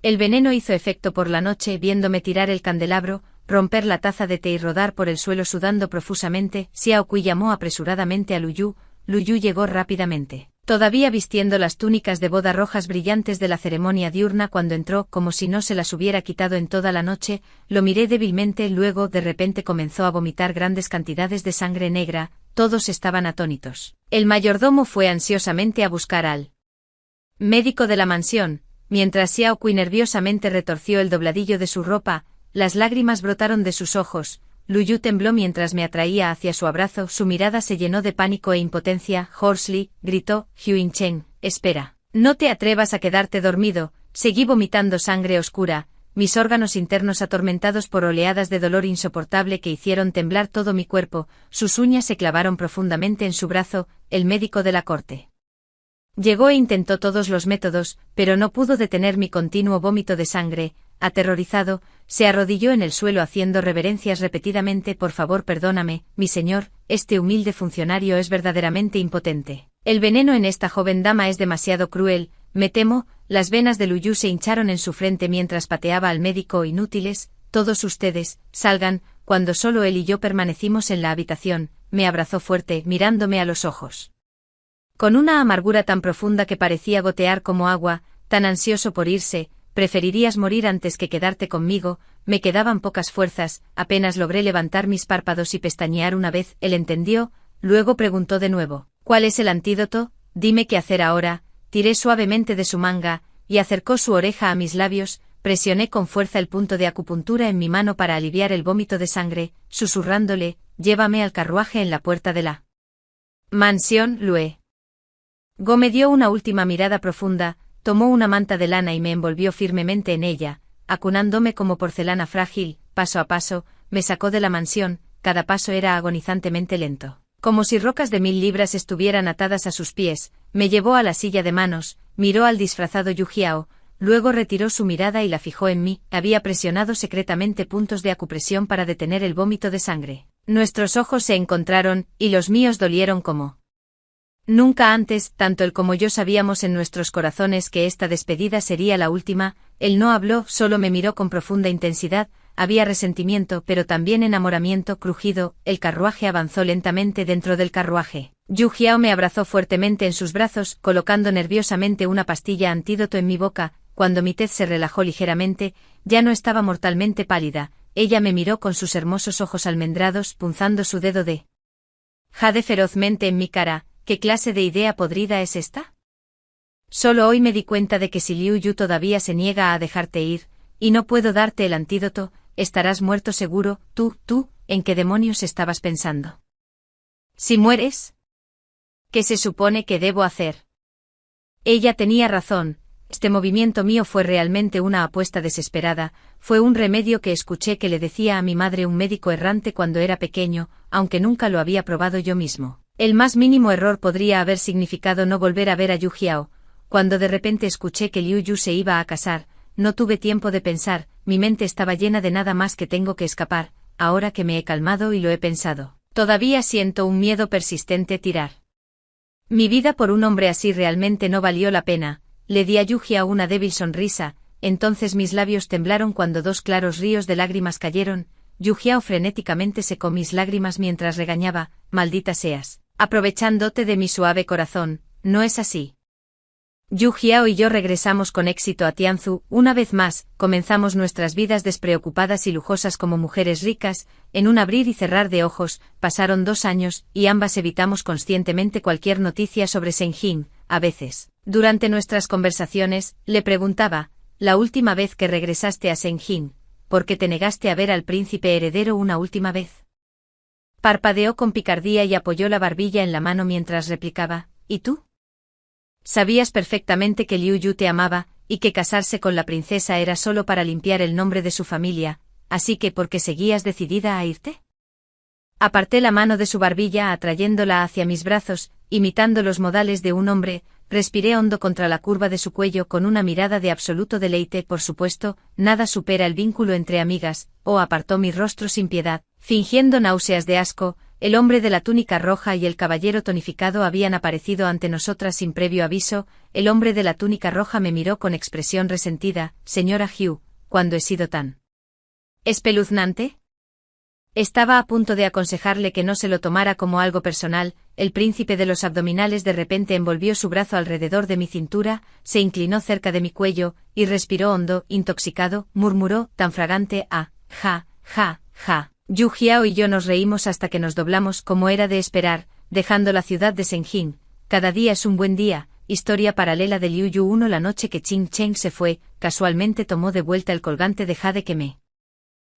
El veneno hizo efecto por la noche viéndome tirar el candelabro, romper la taza de té y rodar por el suelo sudando profusamente. Xiao Kui llamó apresuradamente a Lu Yu. Lu Yu llegó rápidamente, todavía vistiendo las túnicas de boda rojas brillantes de la ceremonia diurna cuando entró, como si no se las hubiera quitado en toda la noche, lo miré débilmente, luego de repente comenzó a vomitar grandes cantidades de sangre negra, todos estaban atónitos. El mayordomo fue ansiosamente a buscar al médico de la mansión, mientras Xiao Kui nerviosamente retorció el dobladillo de su ropa, las lágrimas brotaron de sus ojos. Lu Yu tembló mientras me atraía hacia su abrazo, su mirada se llenó de pánico e impotencia. Horsley, gritó, Huin Chen, espera. No te atrevas a quedarte dormido, seguí vomitando sangre oscura, mis órganos internos atormentados por oleadas de dolor insoportable que hicieron temblar todo mi cuerpo, sus uñas se clavaron profundamente en su brazo, el médico de la corte. Llegó e intentó todos los métodos, pero no pudo detener mi continuo vómito de sangre. Aterrorizado, se arrodilló en el suelo haciendo reverencias repetidamente. Por favor, perdóname, mi señor, este humilde funcionario es verdaderamente impotente. El veneno en esta joven dama es demasiado cruel, me temo. Las venas de Lu Yu se hincharon en su frente mientras pateaba al médico. Inútiles, todos ustedes, salgan. Cuando solo él y yo permanecimos en la habitación, me abrazó fuerte, mirándome a los ojos. Con una amargura tan profunda que parecía gotear como agua, tan ansioso por irse, preferirías morir antes que quedarte conmigo. Me quedaban pocas fuerzas, apenas logré levantar mis párpados y pestañear una vez. Él entendió, luego preguntó de nuevo, ¿cuál es el antídoto? Dime qué hacer ahora. Tiré suavemente de su manga, y acercó su oreja a mis labios, presioné con fuerza el punto de acupuntura en mi mano para aliviar el vómito de sangre, susurrándole, llévame al carruaje en la puerta de la mansión, Lue. Go me dio una última mirada profunda, tomó una manta de lana y me envolvió firmemente en ella, acunándome como porcelana frágil, paso a paso, me sacó de la mansión, cada paso era agonizantemente lento. Como si rocas de 1000 libras estuvieran atadas a sus pies, me llevó a la silla de manos, miró al disfrazado Yu Jiao, luego retiró su mirada y la fijó en mí, había presionado secretamente puntos de acupresión para detener el vómito de sangre. Nuestros ojos se encontraron, y los míos dolieron como nunca antes, tanto él como yo sabíamos en nuestros corazones que esta despedida sería la última. Él no habló, solo me miró con profunda intensidad, había resentimiento pero también enamoramiento. Crujido, el carruaje avanzó lentamente dentro del carruaje. Yu Jiao me abrazó fuertemente en sus brazos, colocando nerviosamente una pastilla antídoto en mi boca. Cuando mi tez se relajó ligeramente, ya no estaba mortalmente pálida, ella me miró con sus hermosos ojos almendrados, punzando su dedo de jade ferozmente en mi cara. ¿Qué clase de idea podrida es esta? Solo hoy me di cuenta de que si Liu Yu todavía se niega a dejarte ir, y no puedo darte el antídoto, estarás muerto seguro. Tú, ¿en qué demonios estabas pensando? Si mueres, ¿qué se supone que debo hacer? Ella tenía razón, este movimiento mío fue realmente una apuesta desesperada, fue un remedio que escuché que le decía a mi madre un médico errante cuando era pequeño, aunque nunca lo había probado yo mismo. El más mínimo error podría haber significado no volver a ver a Yu Jiao. Cuando de repente escuché que Liu Yu se iba a casar, no tuve tiempo de pensar, mi mente estaba llena de nada más que tengo que escapar. Ahora que me he calmado y lo he pensado, todavía siento un miedo persistente tirar mi vida por un hombre así realmente no valió la pena. Le di a Yu Jiao una débil sonrisa, entonces mis labios temblaron cuando 2 claros ríos de lágrimas cayeron. Yu Jiao frenéticamente secó mis lágrimas mientras regañaba, maldita seas, aprovechándote de mi suave corazón, ¿no es así? Yu Jiao y yo regresamos con éxito a Tianzu. Una vez más, comenzamos nuestras vidas despreocupadas y lujosas como mujeres ricas. En un abrir y cerrar de ojos, pasaron 2 años, y ambas evitamos conscientemente cualquier noticia sobre Senjin. A veces, durante nuestras conversaciones, le preguntaba, la última vez que regresaste a Senjin, ¿por qué te negaste a ver al príncipe heredero una última vez? Parpadeó con picardía y apoyó la barbilla en la mano mientras replicaba, ¿y tú? Sabías perfectamente que Liu Yu te amaba, y que casarse con la princesa era solo para limpiar el nombre de su familia, así que ¿por qué seguías decidida a irte? Aparté la mano de su barbilla atrayéndola hacia mis brazos, imitando los modales de un hombre, respiré hondo contra la curva de su cuello con una mirada de absoluto deleite. Por supuesto, nada supera el vínculo entre amigas. Apartó mi rostro sin piedad, fingiendo náuseas de asco. El hombre de la túnica roja y el caballero tonificado habían aparecido ante nosotras sin previo aviso. El hombre de la túnica roja me miró con expresión resentida. Señora Hugh, ¿cuándo he sido tan espeluznante? Estaba a punto de aconsejarle que no se lo tomara como algo personal. El príncipe de los abdominales de repente envolvió su brazo alrededor de mi cintura, se inclinó cerca de mi cuello, y respiró hondo, intoxicado, murmuró, tan fragante, ja, ja, ja. Yu Jiao y yo nos reímos hasta que nos doblamos como era de esperar, dejando la ciudad de Senjin. Cada día es un buen día. Historia paralela de Liu Yu. La noche que Ching Cheng se fue, casualmente tomó de vuelta el colgante de jade que me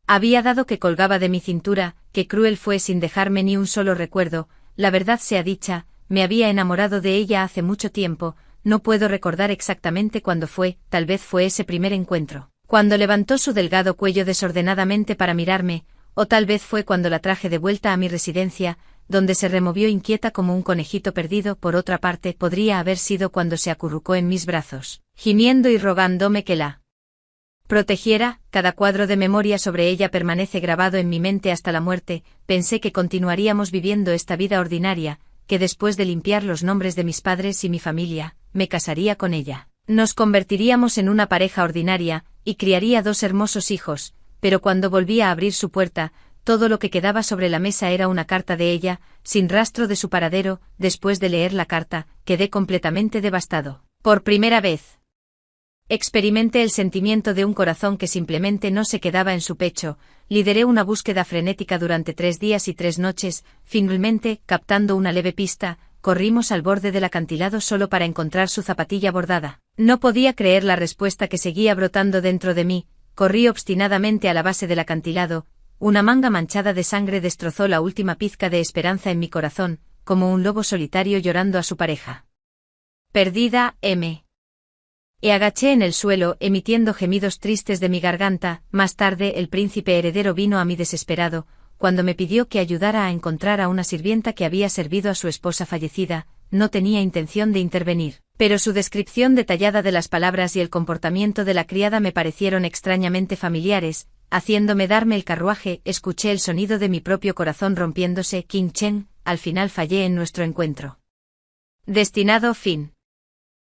había dado que colgaba de mi cintura. Qué cruel fue sin dejarme ni un solo recuerdo. La verdad sea dicha, me había enamorado de ella hace mucho tiempo, no puedo recordar exactamente cuándo fue, tal vez fue ese primer encuentro, cuando levantó su delgado cuello desordenadamente para mirarme, o tal vez fue cuando la traje de vuelta a mi residencia, donde se removió inquieta como un conejito perdido. Por otra parte, podría haber sido cuando se acurrucó en mis brazos, gimiendo y rogándome que la protegiera. Cada cuadro de memoria sobre ella permanece grabado en mi mente hasta la muerte. Pensé que continuaríamos viviendo esta vida ordinaria, que después de limpiar los nombres de mis padres y mi familia, me casaría con ella. Nos convertiríamos en una pareja ordinaria, y criaría 2 hermosos hijos. Pero cuando volví a abrir su puerta, todo lo que quedaba sobre la mesa era una carta de ella, sin rastro de su paradero. Después de leer la carta, quedé completamente devastado. Por primera vez experimenté el sentimiento de un corazón que simplemente no se quedaba en su pecho. Lideré una búsqueda frenética durante 3 días y 3 noches, finalmente, captando una leve pista, corrimos al borde del acantilado solo para encontrar su zapatilla bordada. No podía creer la respuesta que seguía brotando dentro de mí, corrí obstinadamente a la base del acantilado, una manga manchada de sangre destrozó la última pizca de esperanza en mi corazón, como un lobo solitario llorando a su pareja. Perdida, me agaché en el suelo, emitiendo gemidos tristes de mi garganta. Más tarde el príncipe heredero vino a mí desesperado, cuando me pidió que ayudara a encontrar a una sirvienta que había servido a su esposa fallecida. No tenía intención de intervenir, pero su descripción detallada de las palabras y el comportamiento de la criada me parecieron extrañamente familiares, haciéndome darme el carruaje. Escuché el sonido de mi propio corazón rompiéndose. Qin Chen, al final fallé en nuestro encuentro. Destinado fin.